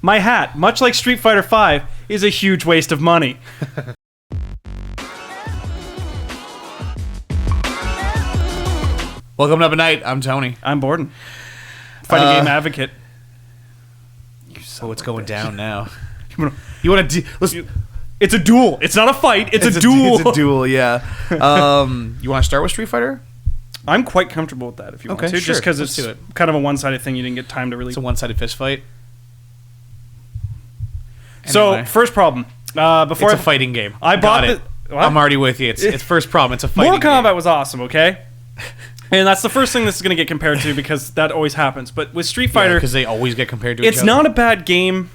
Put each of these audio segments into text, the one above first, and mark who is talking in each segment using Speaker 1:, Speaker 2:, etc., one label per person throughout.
Speaker 1: My hat, much like Street Fighter V, is a huge waste of money.
Speaker 2: Welcome to Up at Night. I'm Tony.
Speaker 1: I'm Borden. Fighting game advocate.
Speaker 2: So what's going down now?
Speaker 1: You want to... Listen, it's a duel. It's not a fight. It's a duel.
Speaker 2: It's a duel, yeah. You want to start with Street Fighter?
Speaker 1: I'm quite comfortable with that if you want to.
Speaker 2: Sure.
Speaker 1: Just because it's kind of a one-sided thing. You didn't get time to really...
Speaker 2: It's a one-sided fist fight.
Speaker 1: So, first problem.
Speaker 2: It's a fighting game.
Speaker 1: I bought
Speaker 2: it. I'm already with you. It's first problem. It's a fighting game.
Speaker 1: Mortal Kombat was awesome, okay? And that's the first thing this is going to get compared to because that always happens. But with Street Fighter...
Speaker 2: because they always get compared to each other.
Speaker 1: It's not a bad game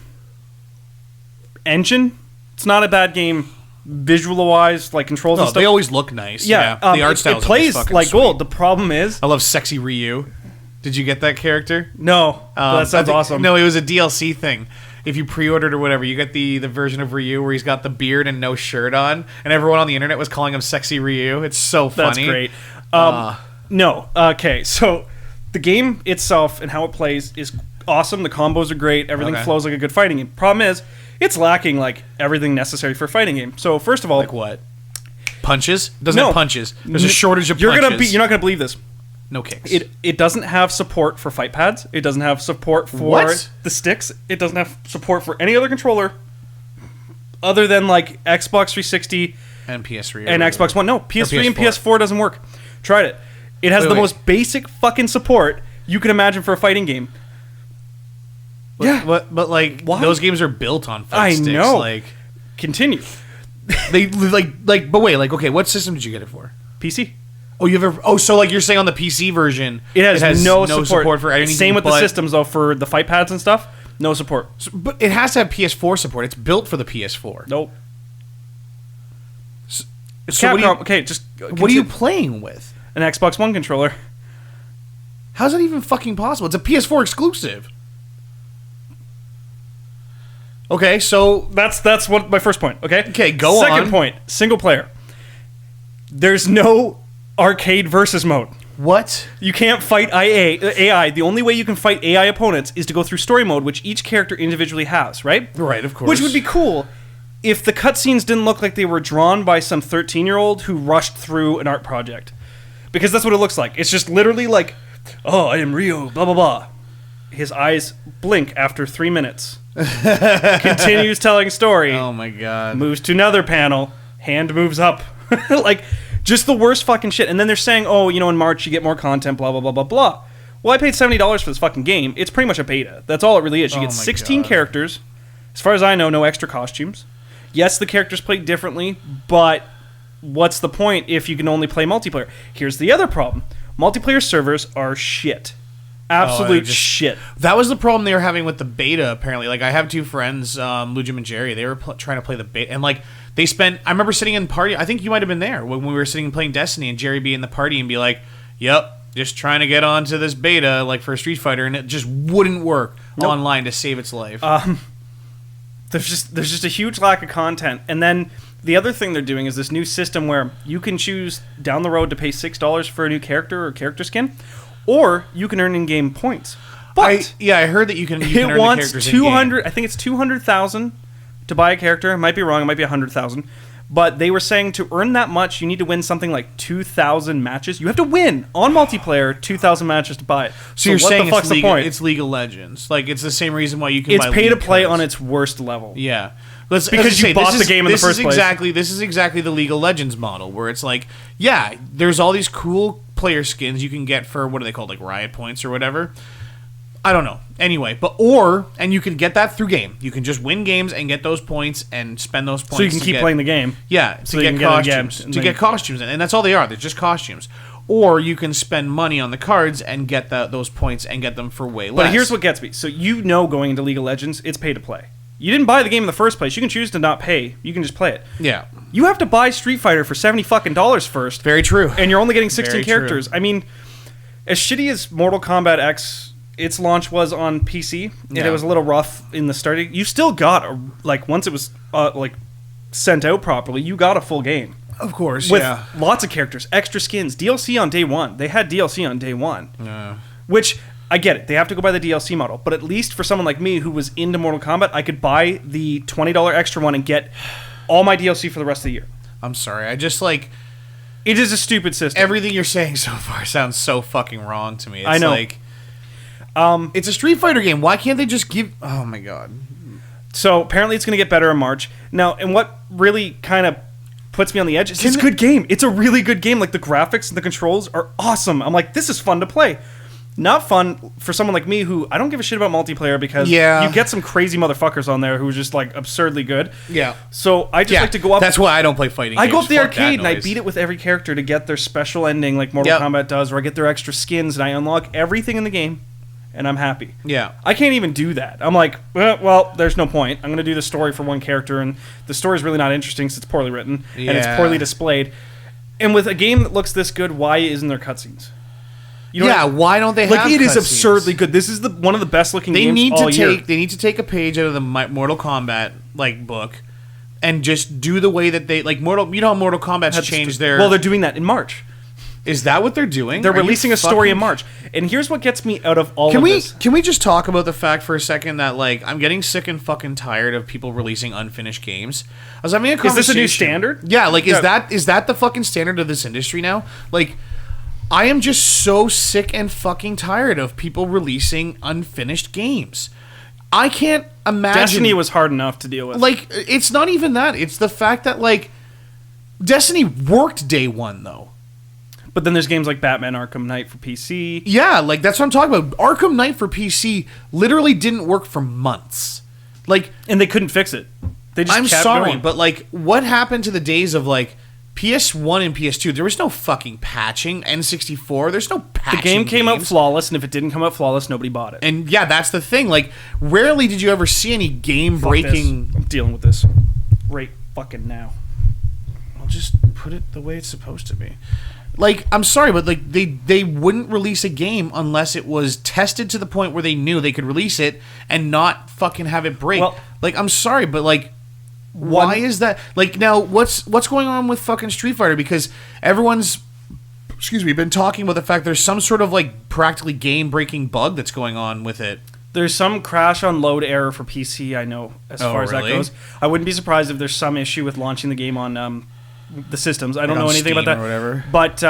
Speaker 1: engine. It's not a bad game visual-wise, like controls and stuff.
Speaker 2: They always look nice.
Speaker 1: Yeah.
Speaker 2: The art style
Speaker 1: it plays like gold. The problem is...
Speaker 2: I love Sexy Ryu. Did you get that character?
Speaker 1: No. That sounds awesome.
Speaker 2: No, it was a DLC thing. If you pre-ordered or whatever, you get the version of Ryu where he's got the beard and no shirt on, and everyone on the internet was calling him Sexy Ryu. It's so funny.
Speaker 1: That's great. No. Okay, so the game itself and how it plays is awesome. The combos are great. Everything flows like a good fighting game. Problem is, it's lacking like everything necessary for a fighting game. So first of all...
Speaker 2: Like what? Punches? It doesn't have punches. There's a shortage of punches.
Speaker 1: You're not going to believe this.
Speaker 2: No kicks.
Speaker 1: It doesn't have support for fight pads. It doesn't have support for the sticks. It doesn't have support for any other controller other than like Xbox 360
Speaker 2: and PS3
Speaker 1: and Xbox One. No, PS3 and PS4 doesn't work. Tried it. It has the most basic fucking support you can imagine for a fighting game.
Speaker 2: But like those games are built on fight sticks. I know. Like,
Speaker 1: continue.
Speaker 2: But wait, like, okay, what system did you get it for?
Speaker 1: PC.
Speaker 2: So like you're saying on the PC version,
Speaker 1: it has no support
Speaker 2: for anything.
Speaker 1: Same with the systems though for the fight pads and stuff. No support.
Speaker 2: But it has to have PS4 support. It's built for the PS4.
Speaker 1: Nope.
Speaker 2: It's Capcom. Okay, just what are you playing with?
Speaker 1: An Xbox One controller.
Speaker 2: How's that even fucking possible? It's a PS4 exclusive. Okay, so
Speaker 1: that's what my first point. Okay,
Speaker 2: go on.
Speaker 1: Second point: single player. There's no arcade versus mode.
Speaker 2: What?
Speaker 1: You can't fight AI. The only way you can fight AI opponents is to go through story mode, which each character individually has, right?
Speaker 2: Right, of course.
Speaker 1: Which would be cool if the cutscenes didn't look like they were drawn by some 13-year-old who rushed through an art project. Because that's what it looks like. It's just literally like, oh, I am Ryo, blah, blah, blah. His eyes blink after 3 minutes. Continues telling story.
Speaker 2: Oh, my God.
Speaker 1: Moves to another panel. Hand moves up. Like... just the worst fucking shit. And then they're saying, oh, in March you get more content, blah, blah, blah, blah, blah. Well, I paid $70 for this fucking game. It's pretty much a beta. That's all it really is. You get 16 characters. As far as I know, no extra costumes. Yes, the characters play differently, but what's the point if you can only play multiplayer? Here's the other problem. Multiplayer servers are shit. Absolute shit.
Speaker 2: That was the problem they were having with the beta, apparently. Like, I have two friends, Lujim and Jerry. They were trying to play the beta, and like, they spent... I remember sitting in party... I think you might have been there when we were sitting and playing Destiny, and Jerry be in the party and be like, yep, just trying to get onto this beta, like, for Street Fighter, and it just wouldn't work online to save its life.
Speaker 1: There's just a huge lack of content. And then the other thing they're doing is this new system where you can choose down the road to pay $6 for a new character or character skin, or you can earn in-game points. But
Speaker 2: I heard that you can earn the characters in-game.
Speaker 1: I think it's 200,000 to buy a character. I might be wrong. It might be 100,000. But they were saying to earn that much, you need to win something like 2,000 matches. You have to win on multiplayer 2,000 matches to buy it.
Speaker 2: So you're saying it's League of Legends. Like, it's the same reason why you can buy
Speaker 1: It's pay to play on its worst level.
Speaker 2: Yeah.
Speaker 1: Because you bought the game in the first place.
Speaker 2: This is exactly the League of Legends model, where it's like, yeah, there's all these cool player skins you can get for, what are they called, like Riot Points or whatever. I don't know. Anyway, and you can get that through game. You can just win games and get those points and spend those points.
Speaker 1: So you can keep playing the game.
Speaker 2: Yeah, to get costumes. To get costumes, and that's all they are. They're just costumes. Or you can spend money on the cards and get those points and get them for way less.
Speaker 1: But here's what gets me. So going into League of Legends, it's pay to play. You didn't buy the game in the first place. You can choose to not pay. You can just play it.
Speaker 2: Yeah.
Speaker 1: You have to buy Street Fighter for $70 first.
Speaker 2: Very true.
Speaker 1: And you're only getting 16 characters. I mean, as shitty as Mortal Kombat X... its launch was on PC, and it was a little rough in the starting. You still got, once it was, sent out properly, you got a full game.
Speaker 2: Of course,
Speaker 1: with lots of characters, extra skins, DLC on day one. They had DLC on day one. Which, I get it. They have to go by the DLC model. But at least for someone like me who was into Mortal Kombat, I could buy the $20 extra one and get all my DLC for the rest of the year.
Speaker 2: I'm sorry. I just like...
Speaker 1: It is a stupid system.
Speaker 2: Everything you're saying so far sounds so fucking wrong to me. It's
Speaker 1: I know.
Speaker 2: Like, it's a Street Fighter game. Why can't they just give... Oh, my God.
Speaker 1: So apparently it's going to get better in March. Now, and what really kind of puts me on the edge is it's a good game. It's a really good game. Like, the graphics and the controls are awesome. I'm like, this is fun to play. Not fun for someone like me who I don't give a shit about multiplayer because you get some crazy motherfuckers on there who are just like absurdly good.
Speaker 2: Yeah.
Speaker 1: So I just like to go up.
Speaker 2: That's why I don't play fighting games.
Speaker 1: I go up the arcade and I beat it with every character to get their special ending like Mortal Kombat does, or I get their extra skins and I unlock everything in the game and I'm happy.
Speaker 2: Yeah.
Speaker 1: I can't even do that. I'm like, well, there's no point. I'm going to do the story for one character and the story's really not interesting since it's poorly written and it's poorly displayed. And with a game that looks this good, why isn't there cutscenes? You know
Speaker 2: why don't they have
Speaker 1: Like, it is
Speaker 2: cutscenes?
Speaker 1: Absurdly good. This is one of the best looking games all year.
Speaker 2: They need to take a page out of the Mortal Kombat like book and just do the way that they like Mortal. You know how Mortal Kombat's changed their.
Speaker 1: Well, they're doing that in March.
Speaker 2: Is that what they're doing?
Speaker 1: They're releasing a story in March. And here's what gets me out of all of this.
Speaker 2: Can we just talk about the fact for a second that like I'm getting sick and fucking tired of people releasing unfinished games? I was having a conversation.
Speaker 1: Is this a new standard?
Speaker 2: Yeah, like is that the fucking standard of this industry now? Like, I am just so sick and fucking tired of people releasing unfinished games. I can't imagine...
Speaker 1: Destiny was hard enough to deal with.
Speaker 2: Like, it's not even that. It's the fact that, like, Destiny worked day one, though.
Speaker 1: But then there's games like Batman Arkham Knight for PC.
Speaker 2: Yeah, like, that's what I'm talking about. Arkham Knight for PC literally didn't work for months. Like...
Speaker 1: And they couldn't fix it. They just kept going.
Speaker 2: But, like, what happened to the days of, like... PS1 and PS2, there was no fucking patching. N64, there's no patching.
Speaker 1: The game came out flawless, and if it didn't come out flawless, nobody bought it.
Speaker 2: And yeah, that's the thing. Like, rarely did you ever see any game-breaking...
Speaker 1: I'm dealing with this right fucking now.
Speaker 2: I'll just put it the way it's supposed to be. Like, I'm sorry, but like they wouldn't release a game unless it was tested to the point where they knew they could release it and not fucking have it break.
Speaker 1: Well,
Speaker 2: like, I'm sorry, but like... Why is that? Like, now, what's going on with fucking Street Fighter? Because everyone's, been talking about the fact there's some sort of, like, practically game-breaking bug that's going on with it.
Speaker 1: There's some crash on load error for PC, I know, as far as that goes. I wouldn't be surprised if there's some issue with launching the game on the systems. I don't know anything about that.
Speaker 2: Or whatever.
Speaker 1: But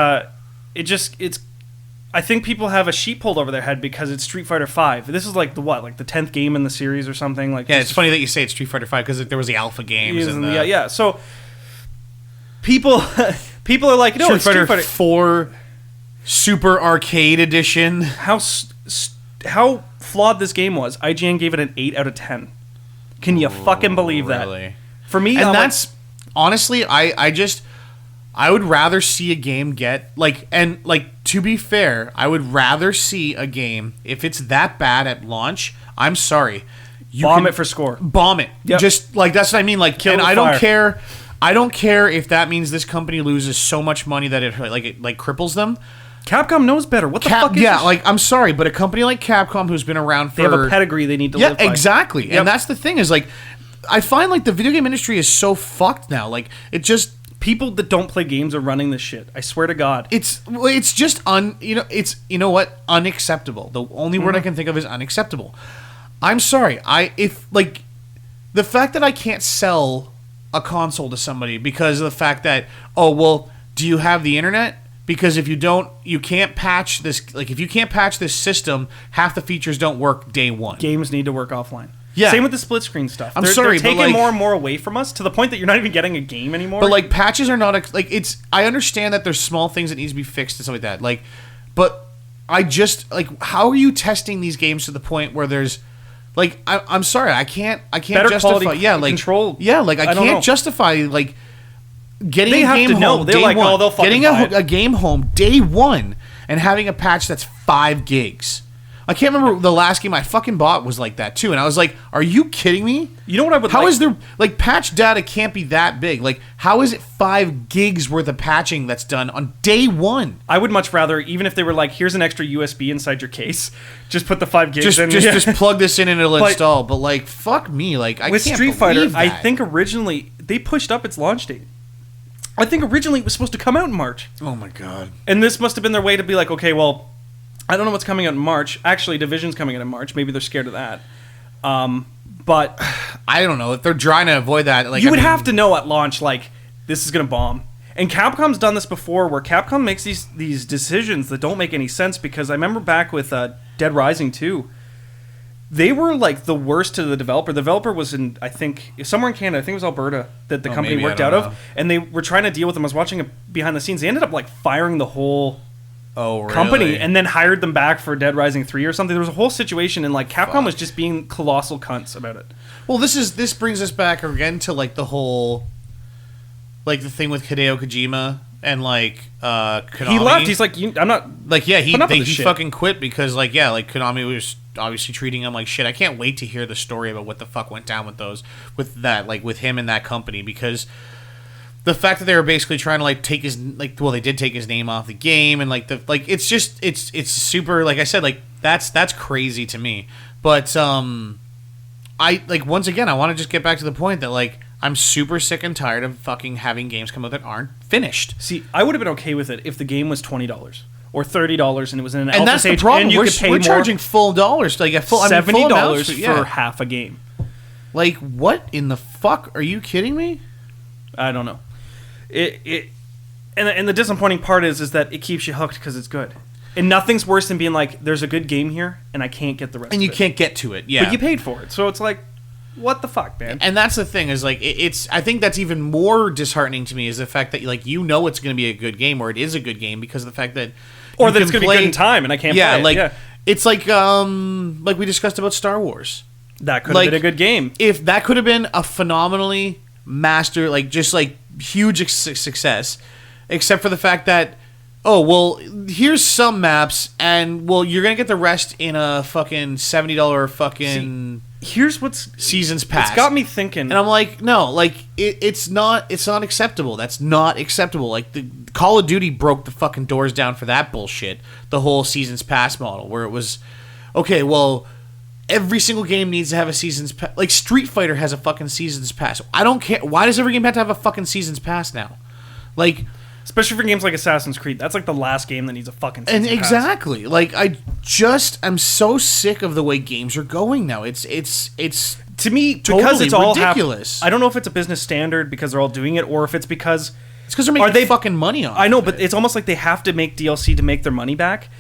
Speaker 1: it's... I think people have a sheet pulled over their head because it's Street Fighter V. This is like the 10th game in the series or something. Like,
Speaker 2: yeah, it's funny that you say it's Street Fighter V because there was the alpha games.
Speaker 1: Yeah. So people are like, no, it's Street Fighter
Speaker 2: 4 Super Arcade Edition.
Speaker 1: How flawed this game was. IGN gave it an 8 out of 10. Can you fucking believe that? For me,
Speaker 2: and that's honestly, I would rather see a game get to be fair, I would rather see a game if it's that bad at launch. I'm sorry,
Speaker 1: bomb it for score.
Speaker 2: Bomb it. Yep. Just like that's what I mean. Like, and I don't care. I don't care if that means this company loses so much money that it cripples them.
Speaker 1: Capcom knows better. What the fuck is this?
Speaker 2: Like, I'm sorry, but a company like Capcom who's been around for...
Speaker 1: They have a pedigree they need to live by.
Speaker 2: Yeah, exactly. Yep. And that's the thing is, like, I find, like, the video game industry is so fucked now. Like, it just...
Speaker 1: People that don't play games are running this shit. I swear to God.
Speaker 2: It's just unacceptable. The only word I can think of is unacceptable. I'm sorry. The fact that I can't sell a console to somebody because of the fact that, oh, well, do you have the internet? Because if you don't, you can't patch this. Like, if you can't patch this system, half the features don't work day one.
Speaker 1: Games need to work offline.
Speaker 2: Yeah.
Speaker 1: Same with the split screen stuff.
Speaker 2: They're taking
Speaker 1: more and more away from us to the point that you're not even getting a game anymore.
Speaker 2: But like, patches are not it's. I understand that there's small things that need to be fixed and stuff like that. Like, but I just how are you testing these games to the point where there's like I'm sorry, I can't
Speaker 1: better
Speaker 2: justify
Speaker 1: control.
Speaker 2: Yeah, like I can't justify like getting
Speaker 1: they
Speaker 2: a
Speaker 1: have
Speaker 2: game
Speaker 1: to
Speaker 2: home
Speaker 1: know. They're
Speaker 2: day
Speaker 1: like,
Speaker 2: one,
Speaker 1: oh, they'll fucking
Speaker 2: getting a game home day one and having a patch that's 5 gigs. I can't remember the last game I fucking bought was like that too, and I was like, "Are you kidding me?"
Speaker 1: You know what I would?
Speaker 2: How is there patch data can't be that big? Like, how is it 5 gigs worth of patching that's done on day one?
Speaker 1: I would much rather, even if they were like, "Here's an extra USB inside your case, just put the 5 gigs in."
Speaker 2: Just plug this in and it'll install. But like, fuck me, like I
Speaker 1: with
Speaker 2: can't
Speaker 1: Street Fighter,
Speaker 2: believe that.
Speaker 1: I think originally they pushed up its launch date. I think originally it was supposed to come out in March.
Speaker 2: Oh my god!
Speaker 1: And this must have been their way to be like, okay, well. I don't know what's coming out in March. Actually, Division's coming out in March. Maybe they're scared of that. But
Speaker 2: I don't know if they're trying to avoid that. Like,
Speaker 1: you would have to know at launch, like, this is going to bomb. And Capcom's done this before, where Capcom makes these decisions that don't make any sense. Because I remember back with Dead Rising 2, they were like the worst to the developer. The developer was in, I think, somewhere in Canada. I think it was Alberta that the company worked out of, and they were trying to deal with them. I was watching it behind the scenes. They ended up like firing the whole company, and then hired them back for Dead Rising 3 or something. There was a whole situation, and like Capcom was just being colossal cunts about it.
Speaker 2: Well, this brings us back again to like the whole, like the thing with Hideo Kojima and like Konami.
Speaker 1: He left. He's like, I'm not
Speaker 2: like, yeah, he
Speaker 1: shit.
Speaker 2: fucking quit because like, yeah, like Konami was obviously treating him like shit. I can't wait to hear the story about what the fuck went down with that, like with him and that company, because the fact that they were basically trying to like take his, like, well, they did take his name off the game, and like it's just it's super, like I said, like that's crazy to me. But I like, once again, I want to just get back to the point that like I'm super sick and tired of fucking having games come out that aren't finished.
Speaker 1: See, I would have been okay with it if the game was $20 or $30 and it was in an
Speaker 2: and
Speaker 1: alpha
Speaker 2: that's
Speaker 1: stage,
Speaker 2: the problem.
Speaker 1: and you could pay
Speaker 2: we're
Speaker 1: more.
Speaker 2: charging full dollars, like a full
Speaker 1: $70
Speaker 2: full
Speaker 1: for half a game.
Speaker 2: Like, what in the fuck? Are you kidding me?
Speaker 1: I don't know. And the disappointing part is that it keeps you hooked because it's good. And nothing's worse than being like, there's a good game here, and I can't get the rest
Speaker 2: and
Speaker 1: of
Speaker 2: you
Speaker 1: it.
Speaker 2: can't get to it. Yeah,
Speaker 1: but you paid for it, so it's like, what the fuck, man?
Speaker 2: And that's the thing, is like, it's I think that's even more disheartening to me, is the fact that like, you know, it's going to be a good game, or it is a good game, because of the fact that,
Speaker 1: or that it's going to be good in time, and I can't play it.
Speaker 2: Like, it's like we discussed about Star Wars.
Speaker 1: That could have been a good game.
Speaker 2: If that could have been a phenomenally master, like, just like huge success, except for the fact that, oh, well, here's some maps, and well, you're gonna get the rest in a fucking $70 fucking.
Speaker 1: Here's what's
Speaker 2: seasons pass.
Speaker 1: It's got me thinking,
Speaker 2: and I'm like, no, like it's not acceptable. That's not acceptable. Like, the Call of Duty broke the fucking doors down for that bullshit. The whole seasons pass model, where it was, okay, well, every single game needs to have a seasons pass. Like, Street Fighter has a fucking seasons pass. I don't care. Why does every game have to have a fucking seasons pass now? Like,
Speaker 1: especially for games like Assassin's Creed, that's like the last game that needs a fucking season pass.
Speaker 2: Exactly. Like, I'm so sick of the way games are going now. It's
Speaker 1: to me,
Speaker 2: totally
Speaker 1: because it's all
Speaker 2: ridiculous.
Speaker 1: I don't know if it's a business standard because they're all doing it, or if it's because
Speaker 2: they're making fucking money on it.
Speaker 1: I know, but it's almost like they have to make DLC to make their money back,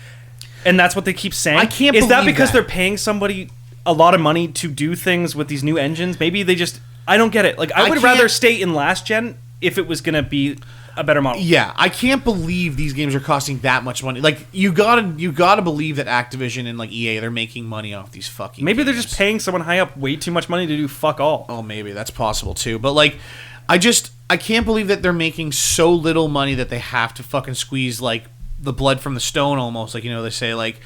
Speaker 1: and that's what they keep saying.
Speaker 2: I can't.
Speaker 1: Is that
Speaker 2: believe
Speaker 1: because they're paying somebody a lot of money to do things with these new engines? Maybe they just. I don't get it. Like, I would rather stay in last gen if it was gonna be a better model.
Speaker 2: Yeah, I can't believe these games are costing that much money. Like, you gotta believe that Activision and like EA, they're making money off these fucking
Speaker 1: Maybe
Speaker 2: games.
Speaker 1: they're just paying someone high up way too much money to do fuck all.
Speaker 2: Oh, maybe that's possible too. But like, I can't believe that they're making so little money that they have to fucking squeeze like the blood from the stone, almost. Like, you know, they say like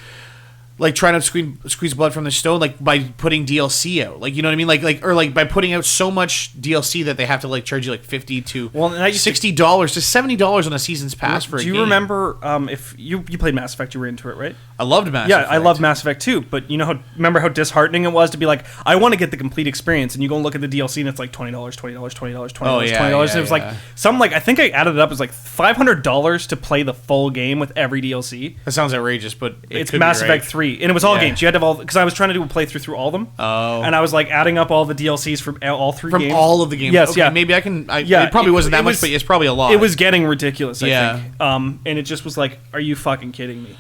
Speaker 2: trying to squeeze blood from the stone, like by putting DLC out, like, you know what I mean, like by putting out so much DLC that they have to like charge you like $50 to $60 to $70 on a season's pass for a game.
Speaker 1: Do you remember if you played Mass Effect? You were into it, right?
Speaker 2: I loved Mass Effect.
Speaker 1: Yeah, I loved Mass Effect too. But remember how disheartening it was to be like, I want to get the complete experience, and you go and look at the DLC and it's like $20, $20, $20, $20, $20. And it was like I think I added it up, it was like $500 to play the full game with every DLC.
Speaker 2: That sounds outrageous, but
Speaker 1: it's Mass Effect 3. And it was all games. You had to have all, because I was trying to do a playthrough through all of them.
Speaker 2: Oh.
Speaker 1: And I was like adding up all the DLCs from all three games.
Speaker 2: From all of the games.
Speaker 1: Yes,
Speaker 2: okay,
Speaker 1: yeah.
Speaker 2: Maybe I can. It probably wasn't that much, but it's probably a lot.
Speaker 1: It was getting ridiculous, I
Speaker 2: Yeah.
Speaker 1: think. And it just was like, are you fucking kidding me?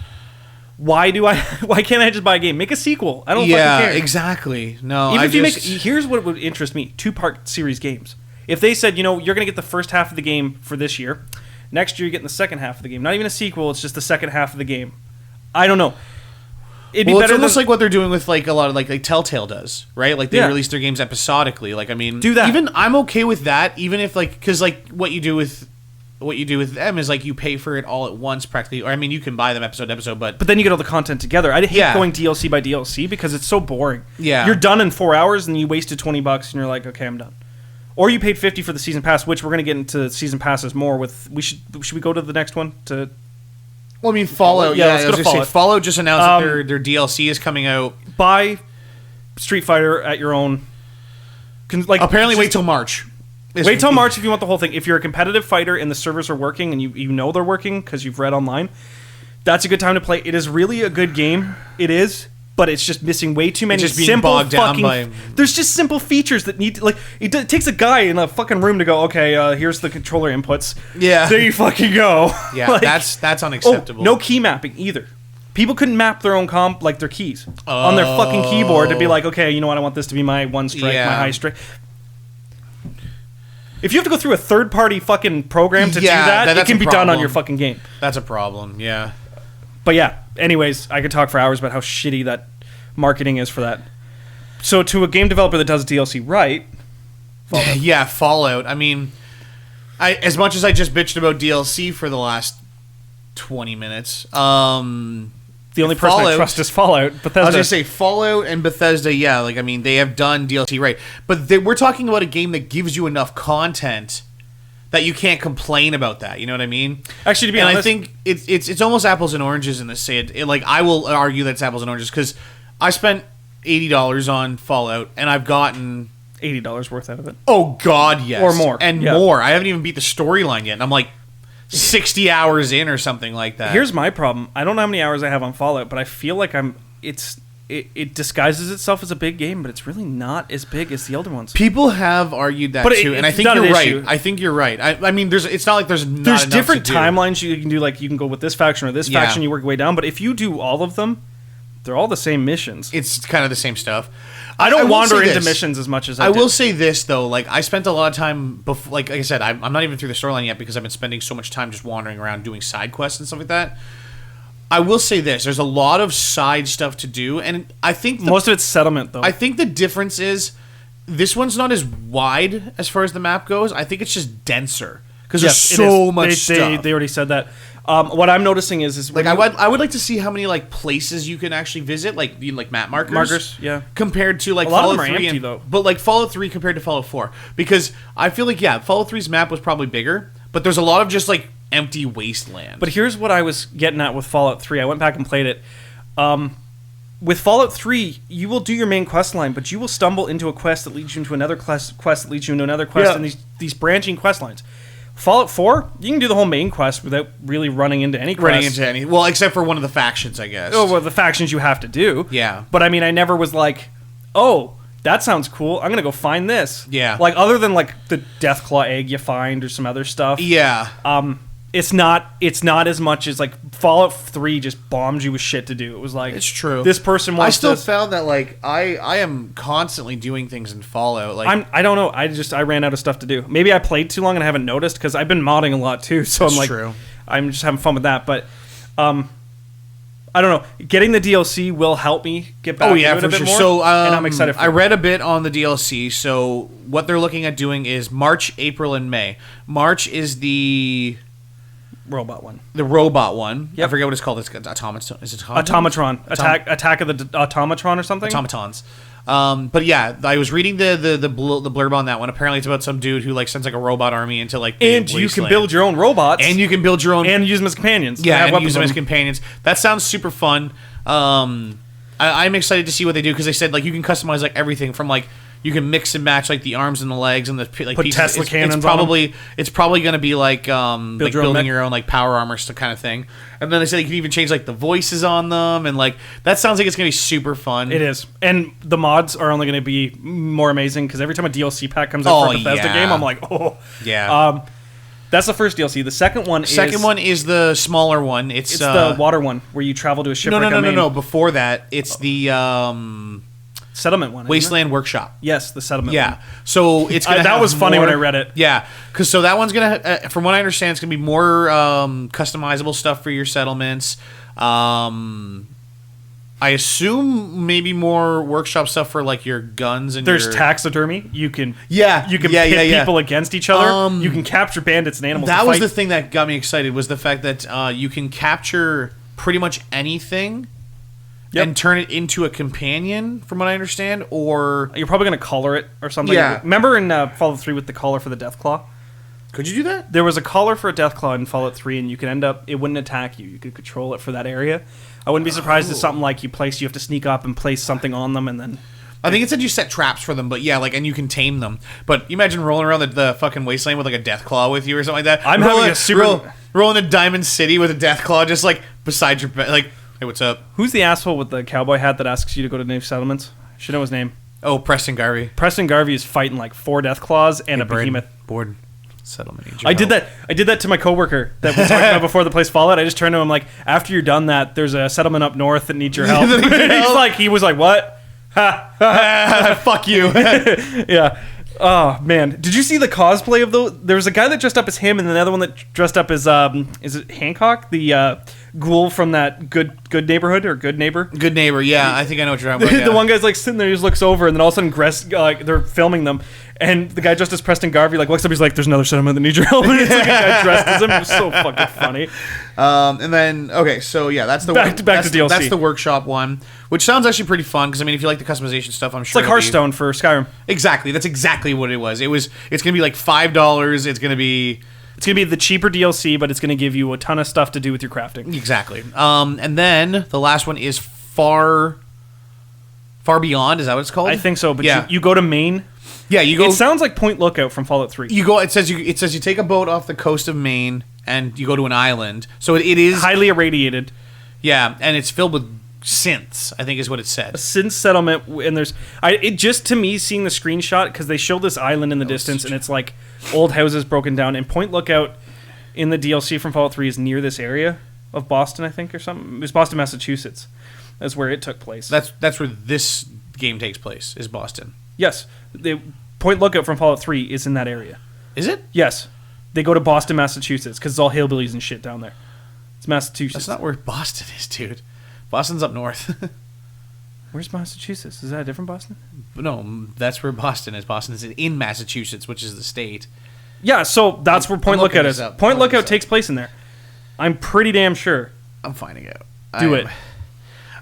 Speaker 1: Why can't I just buy a game? Make a sequel. I don't fucking care.
Speaker 2: Yeah, exactly. No,
Speaker 1: Even if you here's what would interest me: 2-part series games. If they said, you're going to get the first half of the game for this year, next year you're getting the second half of the game. Not even a sequel; it's just the second half of the game. I don't know. It'd be better.
Speaker 2: It's almost like what they're doing with like a lot of like Telltale does, right? Like, they release their games episodically. Like, I mean,
Speaker 1: do that.
Speaker 2: Even I'm okay with that. Even if like, because like what you do with them is like you pay for it all at once practically. Or I mean, you can buy them episode to episode, but
Speaker 1: then you get all the content together. I hate going DLC by DLC because it's so boring.
Speaker 2: Yeah,
Speaker 1: you're done in 4 hours and you wasted $20 and you're like, okay, I'm done. Or you paid $50 for the season pass, which we're going to get into season passes more with. Should we go to the next one to?
Speaker 2: Well, I mean, Fallout.
Speaker 1: Yeah,
Speaker 2: I was going to say Fallout just announced that their DLC is coming out.
Speaker 1: Buy Street Fighter at your own.
Speaker 2: Apparently, wait till March.
Speaker 1: Wait till March if you want the whole thing. If you're a competitive fighter and the servers are working and you know they're working because you've read online, that's a good time to play. It is really a good game. It is. But it's just missing way too many
Speaker 2: just being
Speaker 1: simple
Speaker 2: bogged down
Speaker 1: fucking...
Speaker 2: by...
Speaker 1: There's just simple features that need to... Like, it takes a guy in a fucking room to go, okay, here's the controller inputs.
Speaker 2: Yeah.
Speaker 1: There you fucking go.
Speaker 2: Yeah,
Speaker 1: like,
Speaker 2: that's unacceptable.
Speaker 1: no key mapping either. People couldn't map their own their keys on their fucking keyboard to be like, okay, you know what, I want this to be my one strike, my high strike. If you have to go through a third-party fucking program to do that, it can be done on your fucking game.
Speaker 2: That's a problem, yeah.
Speaker 1: But yeah, anyways, I could talk for hours about how shitty that marketing is for that. So to a game developer that does DLC right,
Speaker 2: Fallout. Yeah, Fallout. I mean, as much as I just bitched about DLC for the last 20 minutes,
Speaker 1: the only person I trust is Fallout. Bethesda.
Speaker 2: I was going to say Fallout and Bethesda, yeah, like, I mean, they have done DLC right. But we're talking about a game that gives you enough content that you can't complain about that. You know what I mean?
Speaker 1: Actually, to be honest,
Speaker 2: I think it's almost apples and oranges in this. Like, I will argue that it's apples and oranges because I spent $80 on Fallout and I've gotten
Speaker 1: $80 worth out of it.
Speaker 2: Oh God, yes,
Speaker 1: or more,
Speaker 2: and more. I haven't even beat the storyline yet, and I'm like 60 hours in or something like that.
Speaker 1: Here's my problem. I don't know how many hours I have on Fallout, but I feel like it disguises itself as a big game, but it's really not as big as the older ones.
Speaker 2: People have argued that too, and I think you're right. I think you're right. I mean, it's not like there's
Speaker 1: different timelines you can do. Like you can go with this faction or this faction, you work your way down. But if you do all of them, they're all the same missions.
Speaker 2: It's kind of the same stuff.
Speaker 1: I don't wander into missions as much as I did.
Speaker 2: will say this though, like I spent a lot of time before. Like I said, I'm not even through the storyline yet because I've been spending so much time just wandering around doing side quests and stuff like that. I will say this: there's a lot of side stuff to do, and I think
Speaker 1: most of it's settlement, though.
Speaker 2: I think the difference is this one's not as wide as far as the map goes. I think it's just denser because there's so much stuff.
Speaker 1: They already said that. What I'm noticing is
Speaker 2: like I would like to see how many like places you can actually visit, like map markers.
Speaker 1: Yeah.
Speaker 2: Compared to like
Speaker 1: a lot
Speaker 2: Fallout
Speaker 1: of them are
Speaker 2: 3
Speaker 1: empty, though.
Speaker 2: But like Fallout 3 compared to Fallout 4, because I feel like Fallout 3's map was probably bigger, but there's a lot of just like empty wasteland.
Speaker 1: But here's what I was getting at with Fallout 3. I went back and played it. With Fallout 3, you will do your main quest line, but you will stumble into a quest that leads you into another quest that leads you into another quest, and these branching quest lines. Fallout 4, you can do the whole main quest without really running into any quest.
Speaker 2: Well, except for one of the factions, I guess.
Speaker 1: Oh, well, the factions you have to do.
Speaker 2: Yeah.
Speaker 1: But I mean, I never was like, oh, that sounds cool. I'm going to go find this.
Speaker 2: Yeah.
Speaker 1: Like, other than like the Deathclaw egg you find or some other stuff.
Speaker 2: Yeah.
Speaker 1: It's not as much as like Fallout 3 just bombed you with shit to do. It was like,
Speaker 2: it's true.
Speaker 1: This person wants
Speaker 2: I still found that like I am constantly doing things in Fallout. Like
Speaker 1: I don't know. I ran out of stuff to do. Maybe I played too long and I haven't noticed because I've been modding a lot too. So I'm like,
Speaker 2: true.
Speaker 1: I'm just having fun with that. But I don't know. Getting the DLC will help me get back into it a bit more.
Speaker 2: So
Speaker 1: and I'm excited for it.
Speaker 2: I read a bit on the DLC. So what they're looking at doing is March, April, and May. March is the
Speaker 1: robot one.
Speaker 2: The robot one.
Speaker 1: Yep.
Speaker 2: I forget what it's called. It's automaton. Is it
Speaker 1: Automatron? Attack of the Automatron or something?
Speaker 2: Automatons. But yeah, I was reading the blurb on that one. Apparently, it's about some dude who like sends like a robot army into like the
Speaker 1: and you can build your own robots,
Speaker 2: and you can build your own
Speaker 1: and use them as companions.
Speaker 2: Yeah, and use them as companions. That sounds super fun. I'm excited to see what they do because they said like you can customize like everything from like you can mix and match like the arms and the legs and the like
Speaker 1: put
Speaker 2: pieces.
Speaker 1: Tesla cannons.
Speaker 2: It's probably going to be like building your own like power armor kind of thing. And then they said you can even change like the voices on them and like that sounds like it's going to be super fun.
Speaker 1: It is, and the mods are only going to be more amazing because every time a DLC pack comes out for a Bethesda game, I'm like, oh
Speaker 2: yeah.
Speaker 1: That's the first DLC. The second one
Speaker 2: is the smaller one. It's
Speaker 1: the water one where you travel to a shipwreck.
Speaker 2: No. Before that, it's the
Speaker 1: settlement one.
Speaker 2: Wasteland Workshop.
Speaker 1: Yes, the settlement one.
Speaker 2: Yeah. So it's gonna
Speaker 1: that was funny when I read it.
Speaker 2: Yeah. Because so that one's going to, from what I understand, it's going to be more customizable stuff for your settlements. I assume maybe more workshop stuff for like your guns and
Speaker 1: there's taxidermy. You can
Speaker 2: pit
Speaker 1: people against each other. You can capture bandits and animals.
Speaker 2: That was the thing that got me excited was the fact that you can capture pretty much anything and turn it into a companion, from what I understand. Or
Speaker 1: you're probably going to color it or something.
Speaker 2: Yeah.
Speaker 1: Remember in Fallout 3 with the collar for the Deathclaw?
Speaker 2: Could you do that?
Speaker 1: There was a collar for a Deathclaw in Fallout 3, and you could end up... It wouldn't attack you. You could control it for that area. I wouldn't be surprised if something like you have to sneak up and place something on them, and then...
Speaker 2: I think it said you set traps for them, but yeah, like, and you can tame them. But you imagine rolling around the fucking wasteland with like a death claw with you or something like that.
Speaker 1: I'm having a super
Speaker 2: rolling a Diamond City with a death claw just like beside your bed. Like, hey, what's up?
Speaker 1: Who's the asshole with the cowboy hat that asks you to go to native settlements? I should know his name.
Speaker 2: Oh, Preston Garvey.
Speaker 1: Preston Garvey is fighting like 4 death claws and a behemoth.
Speaker 2: Borden. Settlement.
Speaker 1: I did that to my coworker that we talked about before the place Fallout. I just turned to him like, after you're done that, there's a settlement up north that needs your help. He was like, what?
Speaker 2: Fuck you.
Speaker 1: Yeah. Oh man, did you see the cosplay of those? There was a guy that dressed up as him, and another one that dressed up as is it Hancock, the ghoul from that good neighborhood or good neighbor?
Speaker 2: Good neighbor. Yeah, I think I know what you're talking about. Yeah.
Speaker 1: The one guy's like sitting there, he just looks over, and then all of a sudden, they're filming them, and the guy dressed as Preston Garvey like looks up, he's like, "There's another settlement that needs your help." And it's like a guy dressed as him. It was so fucking funny.
Speaker 2: And then so yeah, that's the
Speaker 1: back to DLC.
Speaker 2: That's the workshop one, which sounds actually pretty fun because I mean, if you like the customization stuff, I'm sure
Speaker 1: it's like Hearthstone for Skyrim.
Speaker 2: Exactly, that's exactly what it was. It's gonna be like $5. It's gonna be
Speaker 1: the cheaper DLC, but it's gonna give you a ton of stuff to do with your crafting.
Speaker 2: Exactly. And then the last one is Far Beyond. Is that what it's called?
Speaker 1: I think so. But
Speaker 2: yeah,
Speaker 1: you go to Maine.
Speaker 2: Yeah, you go.
Speaker 1: It sounds like Point Lookout from Fallout 3.
Speaker 2: You go. It says you take a boat off the coast of Maine and you go to an island. So it is
Speaker 1: highly irradiated.
Speaker 2: Yeah, and it's filled with synths, I think is what it said.
Speaker 1: A synth settlement, and there's it just to me seeing the screenshot because they show this island in the distance and it's like old houses broken down. And Point Lookout in the DLC from Fallout 3 is near this area of Boston, I think, or something. It was Boston, Massachusetts. That's where it took place.
Speaker 2: That's where this game takes place. Is Boston?
Speaker 1: Yes, Point Lookout from Fallout 3 is in that area.
Speaker 2: Is it?
Speaker 1: Yes. They go to Boston, Massachusetts, because it's all hillbillies and shit down there. It's Massachusetts.
Speaker 2: That's not where Boston is, dude. Boston's up north.
Speaker 1: Where's Massachusetts? Is that a different Boston?
Speaker 2: No, that's where Boston is. Boston is in Massachusetts, which is the state.
Speaker 1: Yeah, so that's where Point Lookout is. Point Lookout takes place in there. I'm pretty damn sure.
Speaker 2: I'm finding out.
Speaker 1: Do it.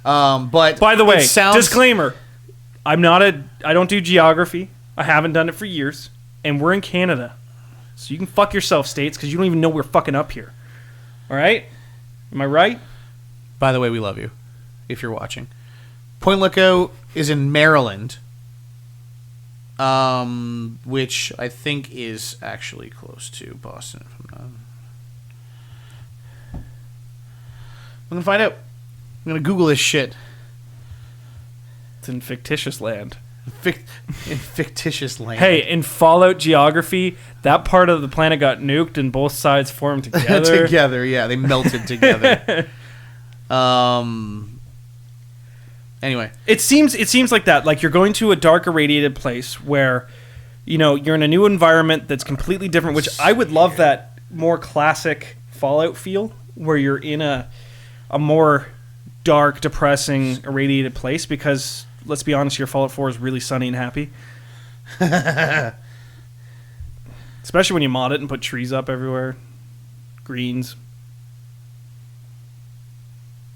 Speaker 2: But
Speaker 1: by the way, disclaimer: I don't do geography. I haven't done it for years, and we're in Canada, so you can fuck yourself, states, because you don't even know we're fucking up here. All right? Am I right?
Speaker 2: By the way, we love you, if you're watching. Point Lookout is in Maryland, which I think is actually close to Boston. If I'm gonna find out. I'm gonna Google this shit.
Speaker 1: It's in fictitious land.
Speaker 2: In fictitious land.
Speaker 1: Hey, in Fallout geography, that part of the planet got nuked and both sides formed together.
Speaker 2: Together, yeah, they melted together. Anyway,
Speaker 1: it seems like that. Like you're going to a dark irradiated place where, you're in a new environment that's completely different. Which I would love that more classic Fallout feel, where you're in a more dark, depressing, irradiated place. Because let's be honest, your Fallout 4 is really sunny and happy. Especially when you mod it and put trees up everywhere, greens.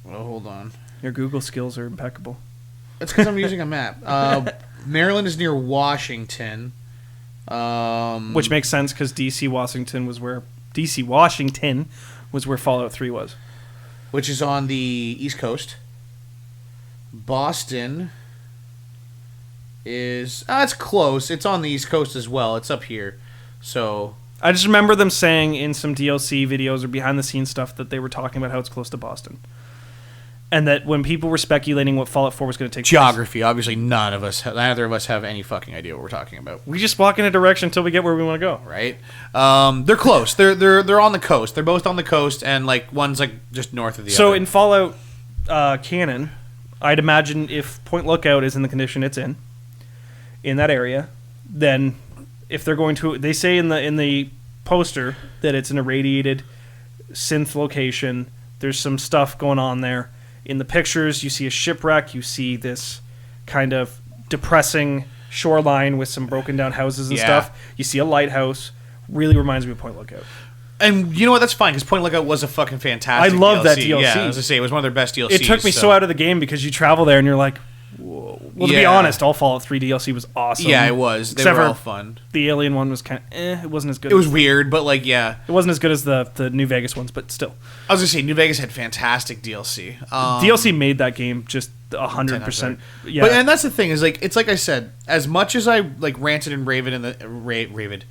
Speaker 2: Well, hold on.
Speaker 1: Your Google skills are impeccable.
Speaker 2: That's because I'm using a map. Maryland is near Washington.
Speaker 1: Which makes sense because DC Washington was where Fallout 3 was.
Speaker 2: Which is on the East Coast. Boston is... it's close. It's on the East Coast as well. It's up here. So...
Speaker 1: I just remember them saying in some DLC videos or behind-the-scenes stuff that they were talking about how it's close to Boston. And that when people were speculating what Fallout 4 was going to take
Speaker 2: Geography, place, obviously neither of us have any fucking idea what we're talking about.
Speaker 1: We just walk in a direction until we get where we want to go.
Speaker 2: Right? They're close. They're on the coast. They're both on the coast, and like one's like just north of the other.
Speaker 1: So in Fallout canon, I'd imagine if Point Lookout is in the condition it's in that area, then if they're going to... They say in the poster that it's an irradiated synth location. There's some stuff going on there. In the pictures, you see a shipwreck. You see this kind of depressing shoreline with some broken down houses and stuff. You see a lighthouse. Really reminds me of Point Lookout.
Speaker 2: And you know what? That's fine, because Point Lookout was a fucking fantastic
Speaker 1: I love
Speaker 2: DLC.
Speaker 1: that DLC.
Speaker 2: Yeah, I was going to say, it was one of their best DLCs.
Speaker 1: It took me so out of the game because you travel there and you're like, whoa. Well, to be honest, all Fallout 3 DLC was awesome.
Speaker 2: Yeah, it was. They were all fun.
Speaker 1: The Alien one was kind of, it wasn't as good.
Speaker 2: It was weird, but like, yeah.
Speaker 1: It wasn't as good as the New Vegas ones, but still.
Speaker 2: I was going to say, New Vegas had fantastic DLC.
Speaker 1: DLC made that game just 100%. Yeah,
Speaker 2: But and that's the thing is like it's like I said, as much as I like ranted and raved in the raved.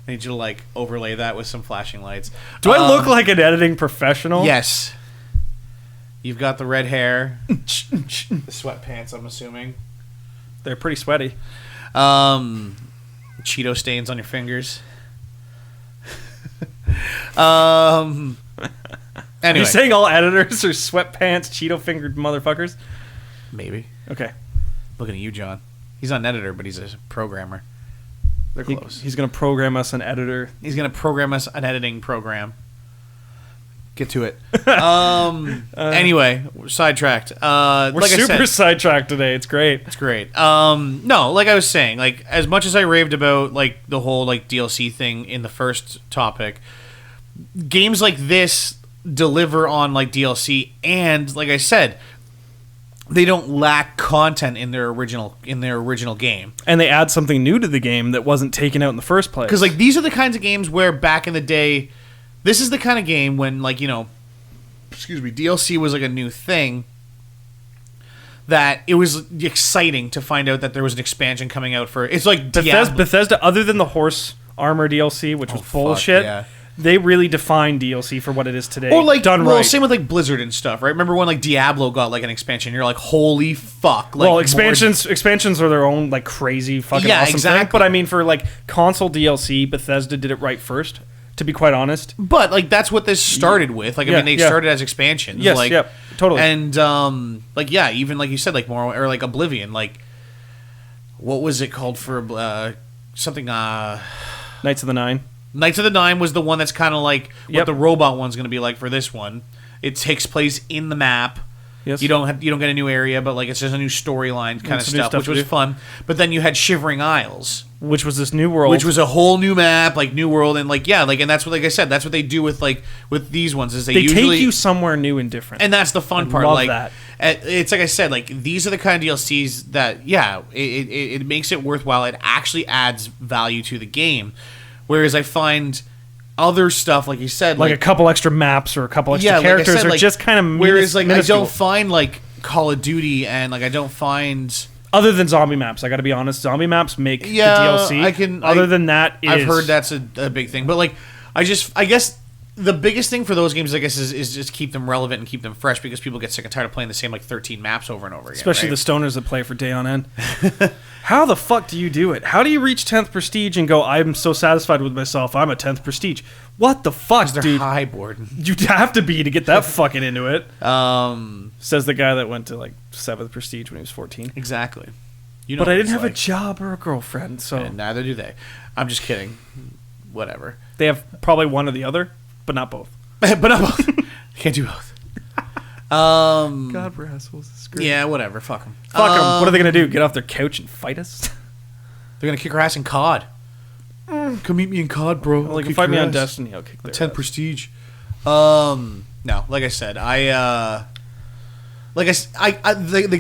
Speaker 2: I need you to like overlay that with some flashing lights.
Speaker 1: Do I look like an editing professional?
Speaker 2: Yes. You've got the red hair, the sweatpants. I'm assuming
Speaker 1: They're pretty sweaty.
Speaker 2: Cheeto stains on your fingers. Anyway,
Speaker 1: Are you saying all editors are sweatpants, Cheeto-fingered motherfuckers?
Speaker 2: maybe.
Speaker 1: Okay.
Speaker 2: Looking at you, John. He's not an editor, but he's a programmer. They're close.
Speaker 1: He's going to program us an editor.
Speaker 2: He's going to program us an editing program. Get to it. Anyway, we're sidetracked.
Speaker 1: We're
Speaker 2: like
Speaker 1: super sidetracked today. It's great.
Speaker 2: It's great. No, like I was saying, like as much as I raved about like the whole like DLC thing in the first topic, games like this deliver on like DLC, and like I said, they don't lack content in their original game.
Speaker 1: And they add something new to the game that wasn't taken out in the first place.
Speaker 2: Because like these are the kinds of games where back in the day, this is the kind of game when like, you know, DLC was like a new thing, that it was exciting to find out that there was an expansion coming out for. It's like
Speaker 1: Bethesda, other than the horse armor DLC, which was bullshit.
Speaker 2: Yeah.
Speaker 1: They really define DLC for what it is today.
Speaker 2: Or like
Speaker 1: done right.
Speaker 2: Same with like Blizzard and stuff, right? Remember when like Diablo got like an expansion? You're like, holy fuck! Like,
Speaker 1: well, expansions are their own like crazy fucking awesome thing. But I mean, for like console DLC, Bethesda did it right first. To be quite honest,
Speaker 2: but like that's what this started with. Like I mean, they started as expansions.
Speaker 1: Yes,
Speaker 2: like,
Speaker 1: totally.
Speaker 2: And like even like you said, like more or like Oblivion. Like what was it called for something?
Speaker 1: Knights of the Nine.
Speaker 2: Knights of the Nine was the one that's kind of like what the robot one's going to be like for this one. It takes place in the map.
Speaker 1: Yes.
Speaker 2: You don't get a new area, but like it's just a new storyline kind of stuff, which was fun. But then you had Shivering Isles,
Speaker 1: which was this new world,
Speaker 2: which was a whole new map, like new world, and like and that's what, like I said, that's what they do with these ones is they usually
Speaker 1: take you somewhere new and different,
Speaker 2: and that's the fun part.
Speaker 1: Love
Speaker 2: like
Speaker 1: that.
Speaker 2: It's like I said, like these are the kind of DLCs that it makes it worthwhile. It actually adds value to the game, whereas I find other stuff, like you said,
Speaker 1: like a couple extra maps or a couple extra characters,
Speaker 2: like I said,
Speaker 1: are just kind of
Speaker 2: whereas like
Speaker 1: minuscule.
Speaker 2: I don't find like Call of Duty and like I don't find
Speaker 1: other than zombie maps. I got to be honest, zombie maps make the DLC. Other than that,
Speaker 2: I've heard that's a big thing, but like I guess the biggest thing for those games, I guess, is just keep them relevant and keep them fresh because people get sick and tired of playing the same like 13 maps over and over again.
Speaker 1: Especially the stoners that play for day on end. How the fuck do you do it? How do you reach 10th prestige and go, I'm so satisfied with myself, I'm a 10th prestige? What the fuck,
Speaker 2: they're
Speaker 1: dude?
Speaker 2: high, Borden.
Speaker 1: You'd have to be to get that fucking into it. Says the guy that went to like 7th prestige when he was 14.
Speaker 2: Exactly.
Speaker 1: But I didn't have a job or a girlfriend, so...
Speaker 2: And neither do they. I'm just kidding. Whatever.
Speaker 1: They have probably one or the other, but not both.
Speaker 2: But not both. Can't do both.
Speaker 1: God, we're assholes. It's great.
Speaker 2: Yeah, whatever. Fuck them.
Speaker 1: Fuck them. What are they going to do? Get off their couch and fight us?
Speaker 2: They're going to kick our ass in COD. Come meet me in COD, bro.
Speaker 1: Well, they can fight me on Destiny. I'll kick their
Speaker 2: 10
Speaker 1: ass.
Speaker 2: prestige. No, like I said,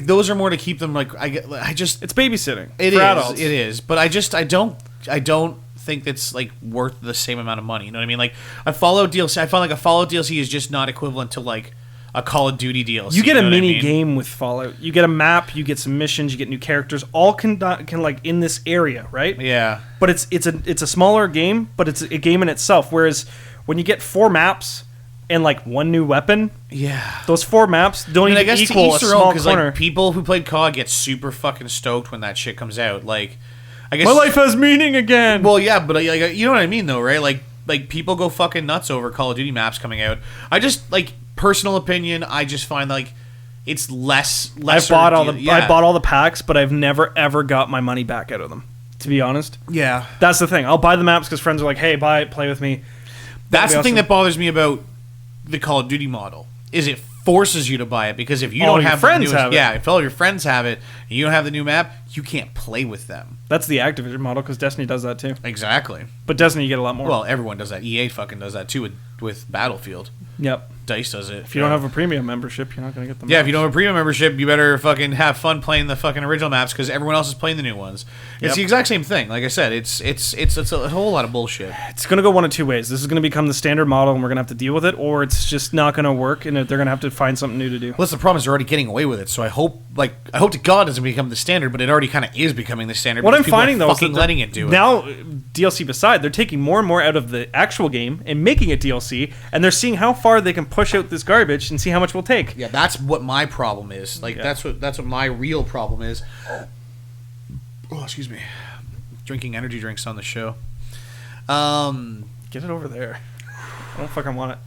Speaker 2: those are more to keep them like I just
Speaker 1: it's babysitting.
Speaker 2: It
Speaker 1: for
Speaker 2: is.
Speaker 1: adults.
Speaker 2: It is. But I don't think that's like worth the same amount of money. You know what I mean? Like a Fallout DLC, I find like a Fallout DLC is just not equivalent to like a Call of Duty DLC.
Speaker 1: You get a mini
Speaker 2: I mean?
Speaker 1: game with Fallout. You get a map. You get some missions. You get new characters. All can like in this area, right?
Speaker 2: Yeah.
Speaker 1: But it's a smaller game, but it's a game in itself. Whereas when you get 4 maps and like one new weapon,
Speaker 2: yeah,
Speaker 1: those 4 maps don't even equal a small corner.
Speaker 2: Like, people who played COD get super fucking stoked when that shit comes out. Like, I guess
Speaker 1: my life has meaning again.
Speaker 2: Well, yeah, but like, you know what I mean, though, right? Like people go fucking nuts over Call of Duty maps coming out. I just like personal opinion. I just find like it's less. I bought
Speaker 1: all the packs, but I've never ever got my money back out of them. To be honest,
Speaker 2: yeah,
Speaker 1: that's the thing. I'll buy the maps because friends are like, "Hey, buy it, play with me."
Speaker 2: That's the thing that bothers me about the Call of Duty model is it forces you to buy it because if you don't have
Speaker 1: friends have it.
Speaker 2: Yeah, if all your friends have it and you don't have the new map, you can't play with them.
Speaker 1: That's the Activision model, because Destiny does that too.
Speaker 2: Exactly.
Speaker 1: But Destiny, you get a lot more.
Speaker 2: Well, everyone does that. EA fucking does that too with Battlefield.
Speaker 1: Yep.
Speaker 2: DICE does it.
Speaker 1: If you don't have a premium membership, you're not going to get them.
Speaker 2: Yeah, if you don't have a premium membership, you better fucking have fun playing the fucking original maps because everyone else is playing the new ones. It's the exact same thing. Like I said, it's a whole lot of bullshit.
Speaker 1: It's going to go one of two ways. This is going to become the standard model, and we're going to have to deal with it, or it's just not going to work, and they're going to have to find something new to do.
Speaker 2: Well, that's the problem is they're already getting away with it. So I hope to God it doesn't become the standard, but it already kind of is becoming the standard.
Speaker 1: What I'm finding though is that
Speaker 2: letting it do it
Speaker 1: now. DLC beside, they're taking more and more out of the actual game and making it DLC, and they're seeing how far they can push out this garbage and see how much we'll take.
Speaker 2: Yeah, that's what my problem is. Like that's what my real problem is. Oh, excuse me. Drinking energy drinks on the show.
Speaker 1: Get it over there. I don't fucking want it.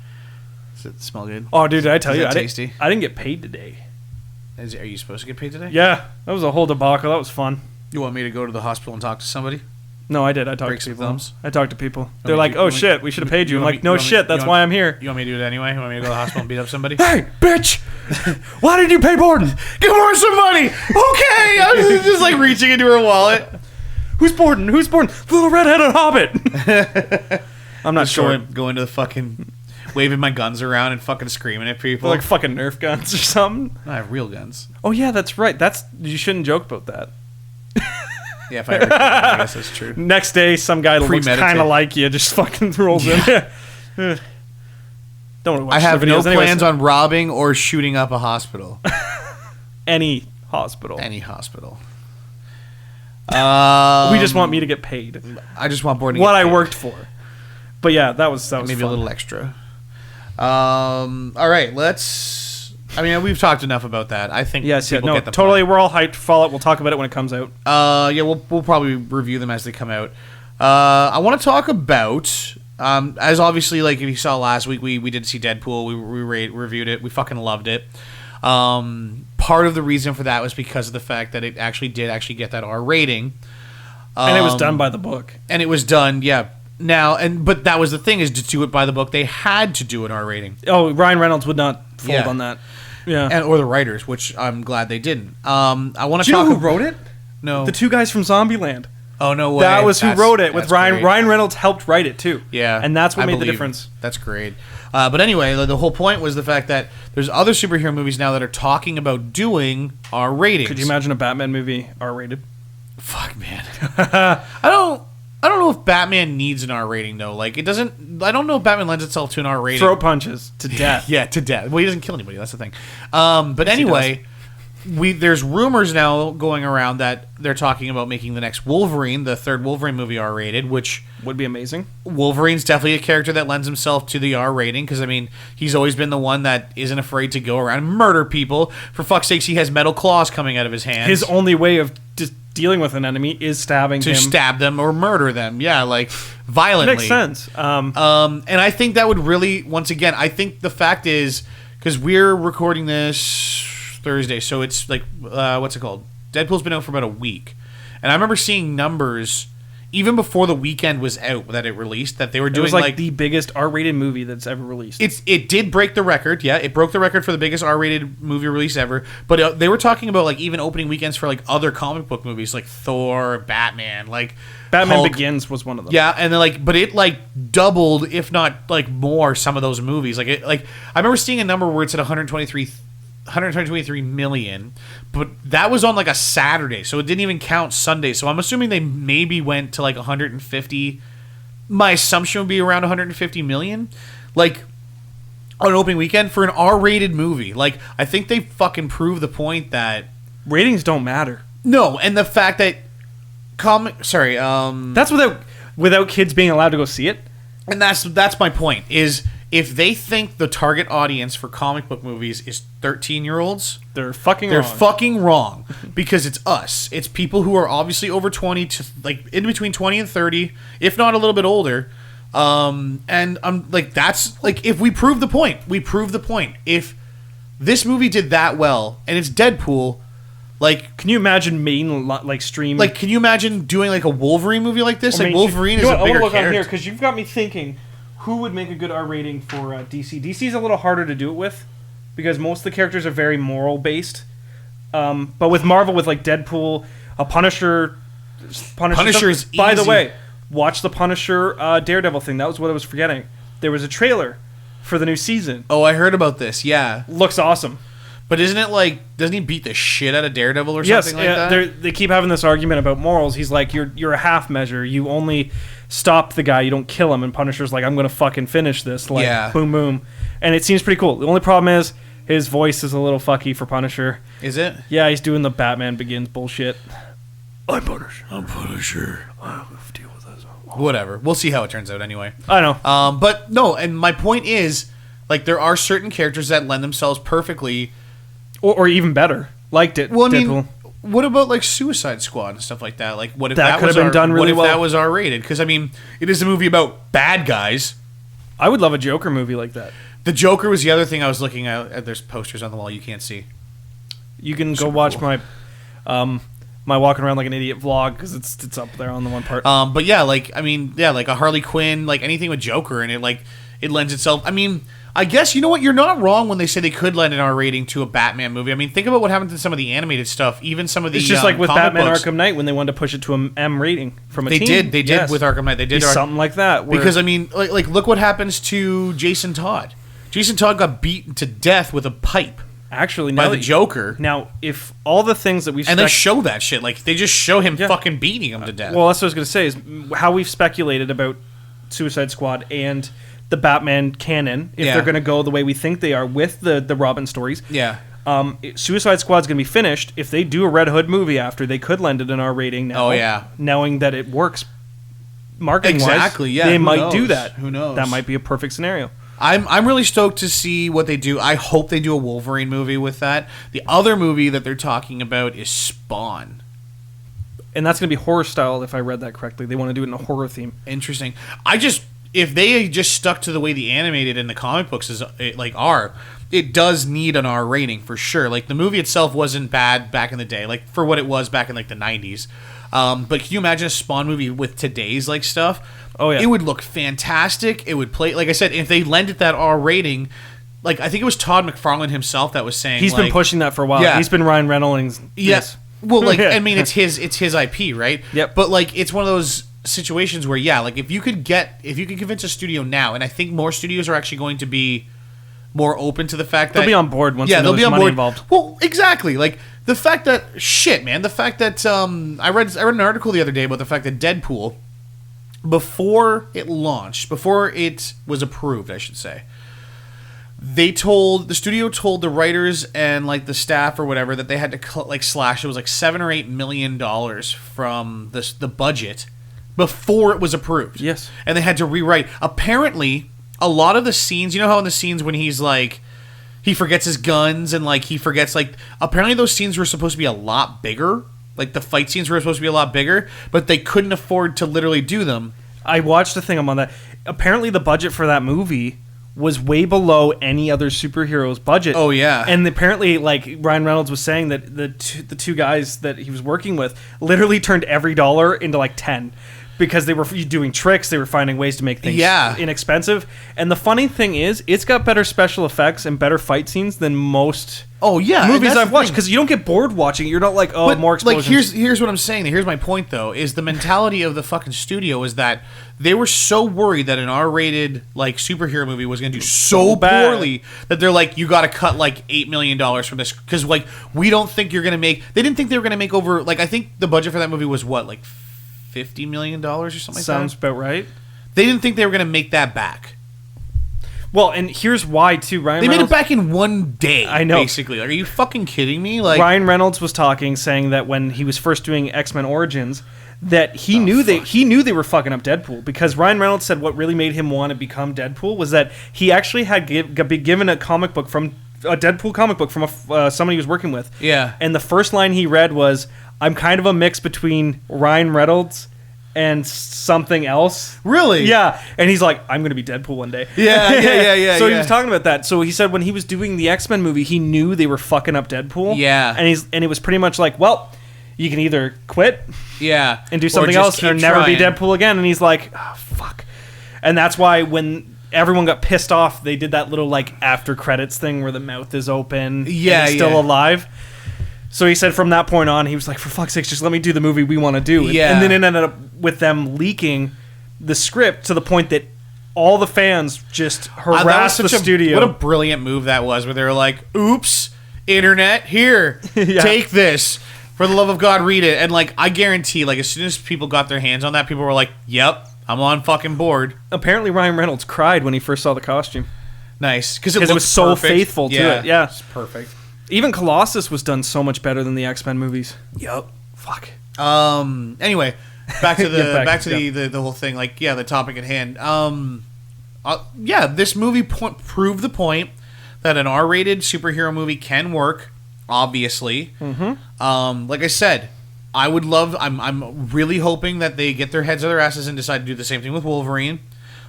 Speaker 2: Does it smell good?
Speaker 1: Oh, dude, did I tell you?
Speaker 2: Tasty?
Speaker 1: I didn't get paid today.
Speaker 2: Are you supposed to get paid today?
Speaker 1: Yeah, that was a whole debacle. That was fun.
Speaker 2: You want me to go to the hospital and talk to somebody?
Speaker 1: No, I did. I talked
Speaker 2: Break
Speaker 1: to
Speaker 2: some
Speaker 1: people.
Speaker 2: thumbs?
Speaker 1: I talked to people. They're like, "Oh shit, we should have paid you." I'm like, "No shit, that's why I'm here."
Speaker 2: You want me to do it anyway? You want me to go to the hospital and beat up somebody?
Speaker 1: Hey, bitch! Why did you pay Borden?
Speaker 2: Give her some money. Okay, I was just like reaching into her wallet.
Speaker 1: Who's Borden? Who's Borden? The little redheaded hobbit. I'm not sure.
Speaker 2: Going to the fucking waving my guns around and fucking screaming at people.
Speaker 1: They're like fucking Nerf guns or something.
Speaker 2: I have real guns.
Speaker 1: Oh yeah, that's right. You shouldn't joke about that.
Speaker 2: Yeah, if I ever did, I guess that's true.
Speaker 1: Next day, some guy that looks kind of like you just fucking rolls in. Don't watch
Speaker 2: I have
Speaker 1: the
Speaker 2: no
Speaker 1: videos.
Speaker 2: plans on robbing or shooting up a hospital.
Speaker 1: Any hospital.
Speaker 2: Any hospital.
Speaker 1: We just want me to get paid.
Speaker 2: I just want Borden to
Speaker 1: what
Speaker 2: get
Speaker 1: I
Speaker 2: paid.
Speaker 1: worked for. But yeah, that was
Speaker 2: maybe
Speaker 1: fun.
Speaker 2: a little extra. All right, let's. I mean, we've talked enough about that. I think
Speaker 1: yes, yeah,
Speaker 2: people
Speaker 1: no,
Speaker 2: get the
Speaker 1: totally.
Speaker 2: point.
Speaker 1: We're all hyped for Fallout. We'll talk about it when it comes out.
Speaker 2: Yeah, we'll probably review them as they come out. I want to talk about, as obviously, like if you saw last week, we did see Deadpool. We reviewed it. We fucking loved it. Part of the reason for that was because of the fact that it actually did get that R rating,
Speaker 1: And it was done by the book.
Speaker 2: And it was done, yeah. But that was the thing, is to do it by the book, they had to do an R rating.
Speaker 1: Oh, Ryan Reynolds would not fold on that. Yeah,
Speaker 2: or the writers, which I'm glad they didn't. I want to
Speaker 1: talk. Do you know who wrote it?
Speaker 2: No,
Speaker 1: the two guys from Zombieland.
Speaker 2: Oh no way!
Speaker 1: That was who wrote it with Ryan.
Speaker 2: Great.
Speaker 1: Ryan Reynolds helped write it too.
Speaker 2: Yeah,
Speaker 1: and that's what made the difference.
Speaker 2: That's great. But anyway, the whole point was the fact that there's other superhero movies now that are talking about doing R ratings.
Speaker 1: Could you imagine a Batman movie R rated?
Speaker 2: Fuck, man. I don't know if Batman needs an R rating though. Like it doesn't. I don't know if Batman lends itself to an R rating.
Speaker 1: Throat punches to death.
Speaker 2: Yeah, to death. Well, he doesn't kill anybody. That's the thing. But anyway, there's rumors now going around that they're talking about making the next Wolverine, the third Wolverine movie, R rated, which
Speaker 1: would be amazing.
Speaker 2: Wolverine's definitely a character that lends himself to the R rating because I mean he's always been the one that isn't afraid to go around and murder people. For fuck's sakes, he has metal claws coming out of his hands.
Speaker 1: His only way of just dealing with an enemy is stabbing him.
Speaker 2: To stab them or murder them. Yeah, like violently.
Speaker 1: Makes sense.
Speaker 2: And I think that would really, once again, I think the fact is, because we're recording this Thursday, so it's like, what's it called? Deadpool's been out for about a week. And I remember seeing numbers, even before the weekend was out that it released, that they were doing
Speaker 1: it was like the biggest R-rated movie that's ever released.
Speaker 2: It did break the record, yeah. It broke the record for the biggest R-rated movie release ever. But they were talking about like even opening weekends for like other comic book movies, like Thor, Batman, like
Speaker 1: Batman
Speaker 2: Hulk.
Speaker 1: Begins was one of them.
Speaker 2: Yeah, and then but it like doubled, if not like more, some of those movies. I remember seeing a number where it's at 123 million, but that was on like a Saturday, so it didn't even count Sunday. So I'm assuming they maybe went to like 150. My assumption would be around 150 million, like on an opening weekend for an R-rated movie. Like I think they fucking proved the point that
Speaker 1: ratings don't matter.
Speaker 2: No, and the fact that
Speaker 1: that's without kids being allowed to go see it,
Speaker 2: and that's my point is. If they think the target audience for comic book movies is 13-year-olds,
Speaker 1: they're fucking
Speaker 2: wrong because it's us. It's people who are obviously over 20 to like in between 20 and 30, if not a little bit older. And I'm like, that's like, if we prove the point, If this movie did that well and it's Deadpool, like,
Speaker 1: can you imagine stream?
Speaker 2: Like, can you imagine doing like a Wolverine movie like this? Like Wolverine is a bigger character.
Speaker 1: On here because you've got me thinking. Who would make a good R rating for DC? DC's a little harder to do it with because most of the characters are very moral based. But with Marvel, with like Deadpool, A Punisher
Speaker 2: is
Speaker 1: By the
Speaker 2: easy.
Speaker 1: way, watch the Punisher Daredevil thing. That was what I was forgetting. There was a trailer for the new season.
Speaker 2: Oh, I heard about this. Yeah.
Speaker 1: Looks awesome.
Speaker 2: But isn't it like, doesn't he beat the shit out of Daredevil or something like that?
Speaker 1: They keep having this argument about morals. He's like, you're a half measure. You only stop the guy. You don't kill him. And Punisher's like, I'm going to fucking finish this. Like,
Speaker 2: Yeah.
Speaker 1: boom, boom. And it seems pretty cool. The only problem is his voice is a little fucky for Punisher.
Speaker 2: Is it?
Speaker 1: Yeah, he's doing the Batman Begins bullshit. I'm Punisher.
Speaker 2: I'll deal with this. Whatever. We'll see how it turns out anyway.
Speaker 1: I know.
Speaker 2: But no, and my point is, like, there are certain characters that lend themselves perfectly.
Speaker 1: Or even better. Like
Speaker 2: Well, I
Speaker 1: Deadpool.
Speaker 2: mean, what about like Suicide Squad and stuff like that? Like, what if
Speaker 1: That
Speaker 2: that,
Speaker 1: could
Speaker 2: was
Speaker 1: have been done really
Speaker 2: what if
Speaker 1: well.
Speaker 2: that was R-rated? Because I mean, it is a movie about bad guys.
Speaker 1: I would love a Joker movie like that.
Speaker 2: The Joker was the other thing I was looking at. There's posters on the wall you can't see.
Speaker 1: You can go
Speaker 2: Super
Speaker 1: watch
Speaker 2: cool.
Speaker 1: my walking around like an idiot vlog because it's up there on the one part.
Speaker 2: But yeah, like I mean, yeah, like a Harley Quinn, like anything with Joker, and it lends itself. I mean, I guess you know what, you're not wrong when they say they could lend an R rating to a Batman movie. I mean, think about what happened to some of the animated stuff, even some of the.
Speaker 1: It's just like with
Speaker 2: comic
Speaker 1: Batman
Speaker 2: books.
Speaker 1: Arkham Knight when they wanted to push it to an M rating from a
Speaker 2: They
Speaker 1: teen.
Speaker 2: did
Speaker 1: Yes.
Speaker 2: with Arkham Knight. They did
Speaker 1: something like that. where-
Speaker 2: because I mean, like look what happens to Jason Todd. Jason Todd got beaten to death with a pipe
Speaker 1: actually
Speaker 2: by
Speaker 1: now
Speaker 2: the
Speaker 1: that-
Speaker 2: Joker,
Speaker 1: Now, if all the things that we've
Speaker 2: and they show that shit. Like they just show him
Speaker 1: Yeah.
Speaker 2: fucking beating him to death.
Speaker 1: well, that's what I was going to say is how we've speculated about Suicide Squad and the Batman canon if
Speaker 2: Yeah.
Speaker 1: they're going to go the way we think they are with the Robin stories.
Speaker 2: yeah.
Speaker 1: Suicide Squad's going to be finished. If they do a Red Hood movie after, they could lend it an R rating now.
Speaker 2: Oh, yeah.
Speaker 1: Knowing that it works marketing-wise.
Speaker 2: Exactly, yeah,
Speaker 1: They
Speaker 2: who
Speaker 1: might do
Speaker 2: knows?
Speaker 1: that.
Speaker 2: Who knows?
Speaker 1: That might be a perfect scenario.
Speaker 2: I'm really stoked to see what they do. I hope they do a Wolverine movie with that. The other movie that they're talking about is Spawn.
Speaker 1: And that's going to be horror style, if I read that correctly. They want to do it in a horror theme.
Speaker 2: Interesting. If they just stuck to the way the animated and the comic books it does need an R rating for sure. Like the movie itself wasn't bad back in the day, like for what it was back in like the 90s. But can you imagine a Spawn movie with today's like stuff?
Speaker 1: Oh, yeah.
Speaker 2: It would look fantastic. It would play, like I said, if they lend it that R rating, like I think it was Todd McFarlane himself that was saying
Speaker 1: He's been pushing that for a while.
Speaker 2: Yeah.
Speaker 1: He's been Ryan Reynolds.
Speaker 2: Yes. Well, like
Speaker 1: Yeah.
Speaker 2: I mean, it's his IP, right?
Speaker 1: Yep.
Speaker 2: But like, it's one of those situations where, yeah, like if you could convince a studio now, and I think more studios are actually going to be more open to the fact that
Speaker 1: They'll be on board once they know
Speaker 2: they'll be
Speaker 1: there's
Speaker 2: on
Speaker 1: money
Speaker 2: board.
Speaker 1: involved.
Speaker 2: Well, exactly. Like the fact that I read an article the other day about the fact that Deadpool, before it launched, before it was approved, I should say, the studio told the writers and like the staff or whatever that they had to slash. It was like $7 or $8 million from the budget before it was approved.
Speaker 1: Yes.
Speaker 2: And they had to rewrite. Apparently, a lot of the scenes, you know how in the scenes when he's like, he forgets his guns and like he forgets like, apparently those scenes were supposed to be a lot bigger. Like the fight scenes were supposed to be a lot bigger, but they couldn't afford to literally do them.
Speaker 1: I watched a thing on that. Apparently, the budget for that movie was way below any other superhero's budget.
Speaker 2: Oh, yeah.
Speaker 1: And apparently, like Ryan Reynolds was saying, that the two guys that he was working with literally turned every dollar into like 10 because they were doing tricks. They were finding ways to make things inexpensive. And the funny thing is, it's got better special effects and better fight scenes than most movies I've watched, because you don't get bored watching it. You're not like,
Speaker 2: but,
Speaker 1: more explosions.
Speaker 2: Like here's what I'm saying. Here's my point though: is the mentality of the fucking studio is that they were so worried that an R-rated like superhero movie was going to do so
Speaker 1: bad.
Speaker 2: poorly that they're like, you got to cut like $8 million from this because like we don't think you're going to make. They didn't think they were going to make over like I think the budget for that movie was what like $50 million or something.
Speaker 1: Sounds
Speaker 2: like that.
Speaker 1: about right.
Speaker 2: They didn't think they were going to make that back.
Speaker 1: Well, and here's why too.
Speaker 2: They made it back in one day.
Speaker 1: I know.
Speaker 2: Basically, like, are you fucking kidding me? Like
Speaker 1: Ryan Reynolds was saying that when he was first doing X-Men Origins, that he knew they were fucking up Deadpool, because Ryan Reynolds said what really made him want to become Deadpool was that he actually had been given a comic book from a Deadpool comic book from somebody he was working with.
Speaker 2: Yeah.
Speaker 1: And the first line he read was, "I'm kind of a mix between Ryan Reynolds and something else."
Speaker 2: Really?
Speaker 1: Yeah. And he's like, "I'm going to be Deadpool one day."
Speaker 2: Yeah.
Speaker 1: So he was talking about that. So he said when he was doing the X-Men movie, he knew they were fucking up Deadpool.
Speaker 2: Yeah.
Speaker 1: And it was pretty much like, well, you can either quit and do something
Speaker 2: just
Speaker 1: else
Speaker 2: keep
Speaker 1: or never be
Speaker 2: trying.
Speaker 1: Deadpool again. And he's like, oh, fuck. And that's why when everyone got pissed off, they did that little like after credits thing where the mouth is open and he's still alive. So he said from that point on, he was like, for fuck's sake, just let me do the movie we want to do.
Speaker 2: Yeah.
Speaker 1: And then it ended up with them leaking the script to the point that all the fans just harassed the studio.
Speaker 2: What a brilliant move that was, where they were like, oops, internet, here, take this. For the love of God, read it. And, like, I guarantee, like, as soon as people got their hands on that, people were like, yep, I'm on fucking board.
Speaker 1: Apparently Ryan Reynolds cried when he first saw the costume.
Speaker 2: Nice. Because
Speaker 1: it was so faithful to it. Yeah.
Speaker 2: It's perfect.
Speaker 1: Even Colossus was done so much better than the X-Men movies.
Speaker 2: Yep.
Speaker 1: Fuck.
Speaker 2: Anyway, back to the
Speaker 1: back
Speaker 2: to the whole thing. Like, yeah, the topic at hand. This movie proved the point that an R-rated superhero movie can work. Obviously, like I said, I'm really hoping that they get their heads out of their asses and decide to do the same thing with Wolverine.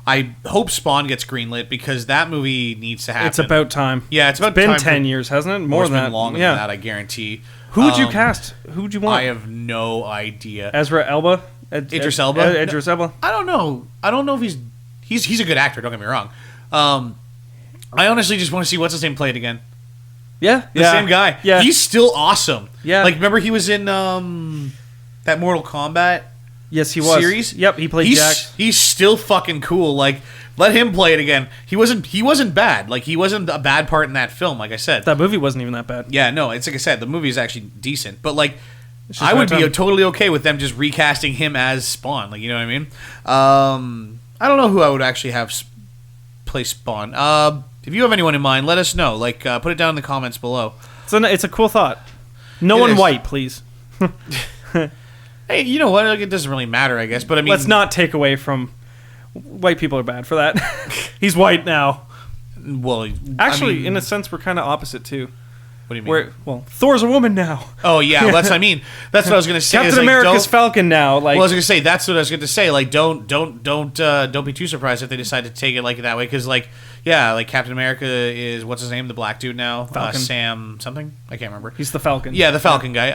Speaker 2: I hope Spawn gets greenlit because that movie needs to happen.
Speaker 1: It's about time.
Speaker 2: Yeah, it's
Speaker 1: been
Speaker 2: time
Speaker 1: 10 years, hasn't it? More than that.
Speaker 2: Longer than that, I guarantee.
Speaker 1: Who would you cast? Who would you want?
Speaker 2: I have no idea.
Speaker 1: Ezra Elba?
Speaker 2: Idris Elba?
Speaker 1: Idris Elba?
Speaker 2: I don't know. I don't know if he's a good actor. Don't get me wrong. I honestly just want to see what's his name play it again.
Speaker 1: Yeah,
Speaker 2: the same guy.
Speaker 1: Yeah,
Speaker 2: he's still awesome.
Speaker 1: Yeah,
Speaker 2: like remember he was in that Mortal Kombat.
Speaker 1: Yes, he was.
Speaker 2: Series.
Speaker 1: Yep, he played Jax.
Speaker 2: He's still fucking cool. Like let him play it again. He wasn't bad. Like he wasn't a bad part in that film. Like I said,
Speaker 1: that movie wasn't even that bad.
Speaker 2: Yeah, no, it's like I said, the movie is actually decent. But like, I would be totally okay with them just recasting him as Spawn. Like you know what I mean? I don't know who I would actually have play Spawn. If you have anyone in mind, let us know. Like, put it down in the comments below.
Speaker 1: It's a cool thought. No one white, please.
Speaker 2: Hey, you know what? Like, it doesn't really matter, I guess. But I mean,
Speaker 1: let's not take away from white people are bad for that. He's white now.
Speaker 2: Well,
Speaker 1: actually, in a sense, we're kind of opposite too.
Speaker 2: What do you mean?
Speaker 1: Thor's a woman now.
Speaker 2: Oh yeah, that's what I mean. That's what I was gonna say.
Speaker 1: Captain America's Falcon now. Like,
Speaker 2: well, I was gonna say that's what I was gonna say. Like, don't be too surprised if they decide to take it like that way, because like, yeah, like Captain America is what's his name, the black dude now, Sam something. I can't remember.
Speaker 1: He's the Falcon.
Speaker 2: Yeah, the Falcon guy.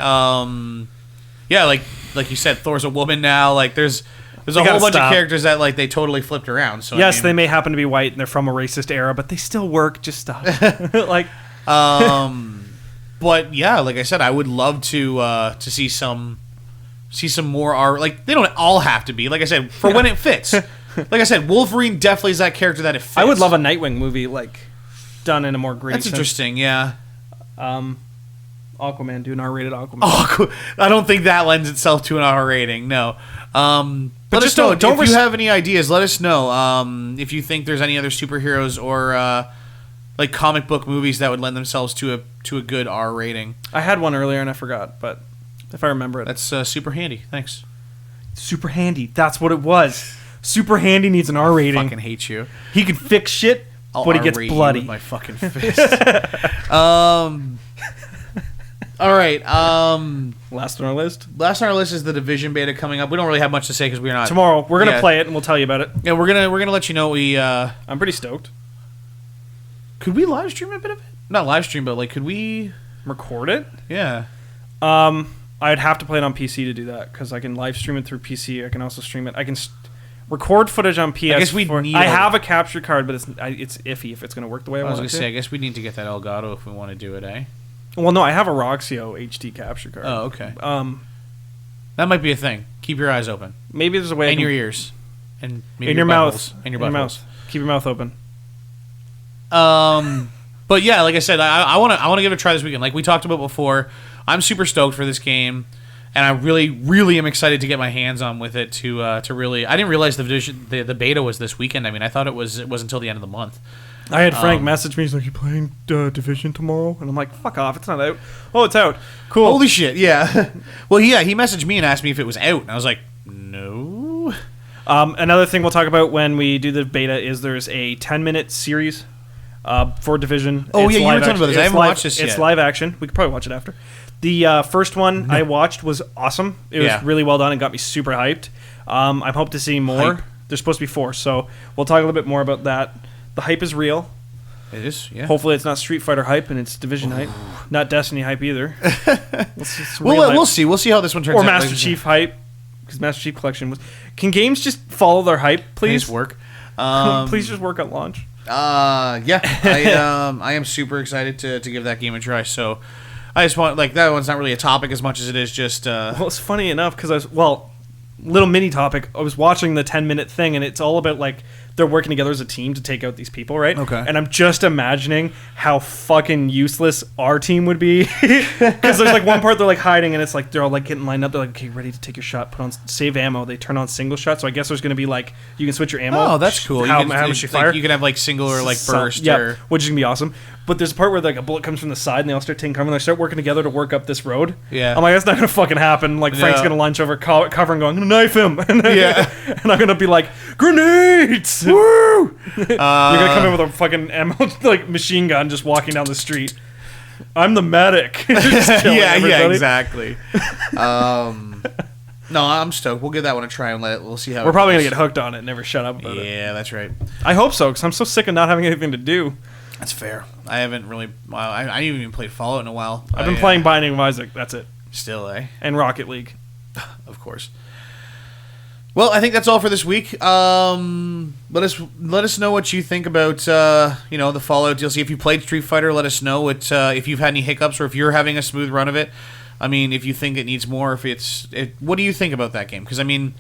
Speaker 2: Yeah, like you said, Thor's a woman now. Like, there's a whole bunch of characters that like they totally flipped around. So
Speaker 1: yes, they may happen to be white and they're from a racist era, but they still work. Just stop. Like.
Speaker 2: But yeah, like I said, I would love to see some more art. Like they don't all have to be. Like I said, for when it fits. Like I said, Wolverine definitely is that character that it fits.
Speaker 1: I would love a Nightwing movie like done in a more gritty.
Speaker 2: That's interesting. Yeah.
Speaker 1: Aquaman, do an R-rated Aquaman.
Speaker 2: I don't think that lends itself to an R rating. No. But just know, if you have any ideas, let us know. If you think there's any other superheroes or like comic book movies that would lend themselves to a good R rating.
Speaker 1: I had one earlier and I forgot, but if I remember it.
Speaker 2: That's super handy. Thanks.
Speaker 1: Super handy. That's what it was. Super handy needs an R rating.
Speaker 2: I fucking hate you.
Speaker 1: He can fix shit, but he gets bloody.
Speaker 2: With my fucking fist. All right.
Speaker 1: Last on our list.
Speaker 2: Last on our list is the Division beta coming up. We don't really have much to say because we're not.
Speaker 1: Tomorrow we're gonna play it and we'll tell you about it.
Speaker 2: Yeah, we're gonna let you know.
Speaker 1: I'm pretty stoked.
Speaker 2: Could we live stream a bit of it? Not live stream, but like, could we
Speaker 1: record it?
Speaker 2: Yeah.
Speaker 1: I'd have to play it on PC to do that because I can live stream it through PC. I can also stream it. I can record footage on PS4.
Speaker 2: I guess we need.
Speaker 1: I have a capture card, but it's iffy if it's going to work the way I want it to.
Speaker 2: I was going to say, I guess we need to get that Elgato if we want to do it, eh?
Speaker 1: Well, no, I have a Roxio HD capture card.
Speaker 2: Oh, okay. That might be a thing. Keep your eyes open.
Speaker 1: Maybe there's a way.
Speaker 2: And your ears. And maybe
Speaker 1: in your mouth.
Speaker 2: And your mouth.
Speaker 1: Keep your mouth open.
Speaker 2: But yeah, like I said, I want to give it a try this weekend. Like we talked about before, I'm super stoked for this game, and I really, really am excited to get my hands on with it to really. I didn't realize the beta was this weekend. I mean, I thought it was until the end of the month.
Speaker 1: I had Frank message me. He's like, "You playing Division tomorrow?" And I'm like, "Fuck off! It's not out." Oh, it's out. Cool.
Speaker 2: Holy shit! Yeah. Well, yeah. He messaged me and asked me if it was out, and I was like, "No."
Speaker 1: Another thing we'll talk about when we do the beta is there's a 10-minute series. For Division.
Speaker 2: Oh, yeah, you were talking about this. I haven't watched this yet.
Speaker 1: It's live action. We could probably watch it after. The first one I watched was awesome. It was really well done and got me super hyped. I'm hoping to see more. There's supposed to be 4, so we'll talk a little bit more about that. The hype is real.
Speaker 2: It is, yeah.
Speaker 1: Hopefully it's not Street Fighter hype and it's Division hype. Not Destiny hype either.
Speaker 2: We'll see. We'll see how this one turns out.
Speaker 1: Or Master Chief hype, because Master Chief Collection was... Can games just follow their hype, please?
Speaker 2: Please work.
Speaker 1: Please just work at launch.
Speaker 2: Yeah, I am super excited to give that game a try. So, I just want that one's not really a topic as much as it is just.
Speaker 1: Well, it's funny enough because little mini topic. I was watching the 10-minute thing, and it's all about they're working together as a team to take out these people, right?
Speaker 2: Okay.
Speaker 1: And I'm just imagining how fucking useless our team would be, because there's one part they're hiding, and it's they're all getting lined up. They're okay, ready to take your shot. Put on save ammo. They turn on single shot. So I guess there's going to be you can switch your ammo.
Speaker 2: Oh, that's cool.
Speaker 1: How much you fire?
Speaker 2: You can have single or burst.
Speaker 1: Yeah, which is gonna be awesome. But there's a part where a bullet comes from the side, and they all start taking cover, and they start working together to work up this road.
Speaker 2: Yeah.
Speaker 1: I'm that's not gonna fucking happen. Frank's gonna lunge over cover and go, I'm gonna knife him. And and I'm gonna be grenades. Woo! You're gonna come in with a fucking ammo machine gun, just walking down the street. I'm the medic.
Speaker 2: Yeah, exactly. No, I'm stoked. We'll give that one a try and we'll see how.
Speaker 1: We're probably gonna get hooked on it and never shut up about it.
Speaker 2: Yeah, that's right.
Speaker 1: I hope so, because I'm so sick of not having anything to do.
Speaker 2: That's fair. I haven't really. I haven't even played Fallout in a while.
Speaker 1: I've been playing Binding of Isaac. That's it.
Speaker 2: Still, eh?
Speaker 1: And Rocket League.
Speaker 2: Of course. Well, I think that's all for this week. Let us know what you think about the Fallout DLC. If you played Street Fighter, let us know if you've had any hiccups or if you're having a smooth run of it. I mean, if you think it needs more, what do you think about that game? Because I mean,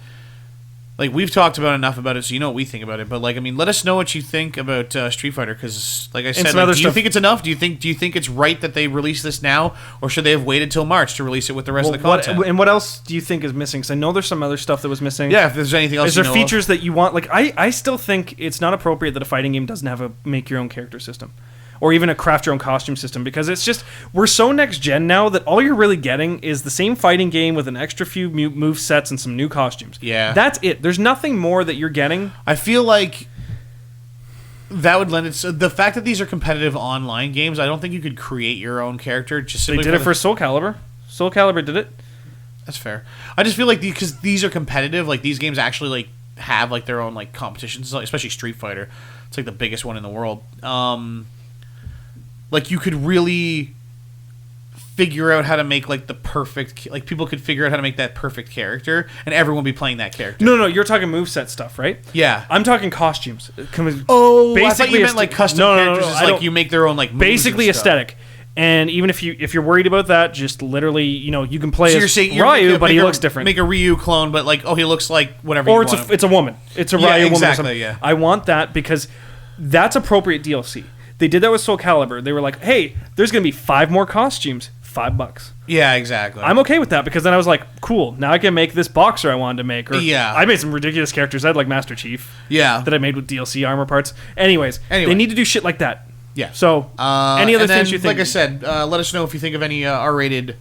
Speaker 2: we've talked about enough about it, so you know what we think about it. But let us know what you think about Street Fighter. Because like I said, do you think it's enough? Do you think it's right that they release this now, or should they have waited till March to release it with the rest of the content?
Speaker 1: And what else do you think is missing? Because I know there's some other stuff that was missing.
Speaker 2: Yeah, if there's anything else,
Speaker 1: is there features that you want? I still think it's not appropriate that a fighting game doesn't have a make your own character system. Or even a craft your own costume system, because it's just, we're so next gen now that all you're really getting is the same fighting game with an extra few move sets and some new costumes.
Speaker 2: Yeah.
Speaker 1: That's it. There's nothing more that you're getting.
Speaker 2: I feel like that would lend it. So the fact that these are competitive online games, I don't think you could create your own character.
Speaker 1: They did it for Soul Calibur. Soul Calibur did it.
Speaker 2: That's fair. I just feel like because these are competitive, these games actually have their own competitions, especially Street Fighter. It's the biggest one in the world. You could really figure out how to make the perfect, people could figure out how to make that perfect character, and everyone would be playing that character.
Speaker 1: No, you're talking moveset stuff, right?
Speaker 2: Yeah,
Speaker 1: I'm talking costumes.
Speaker 2: Oh, basically, I thought you meant custom characters. No, you make their own moves
Speaker 1: basically aesthetic. And even if you're worried about that, just literally, you can play as Ryu, but he looks different.
Speaker 2: Make a Ryu clone, but he looks like whatever. Or
Speaker 1: it's a woman. It's a Ryu woman.
Speaker 2: Exactly. Yeah.
Speaker 1: I want that because that's appropriate DLC. They did that with Soul Calibur. They were like, hey, there's going to be 5 more costumes, $5.
Speaker 2: Yeah, exactly.
Speaker 1: I'm okay with that because then I was like, cool, now I can make this boxer I wanted to make. Or I made some ridiculous characters. I had Master Chief.
Speaker 2: Yeah.
Speaker 1: That I made with DLC armor parts. Anyways, they need to do shit like that.
Speaker 2: Yeah.
Speaker 1: So, any other things you think?
Speaker 2: Like I said, let us know if you think of any R-rated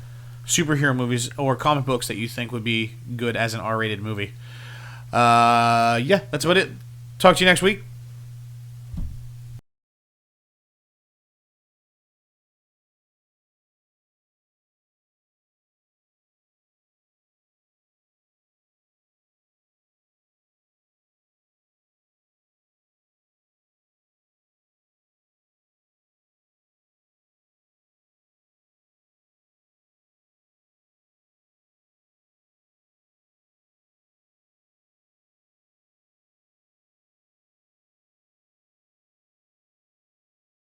Speaker 2: superhero movies or comic books that you think would be good as an R-rated movie. Yeah, that's about it. Talk to you next week.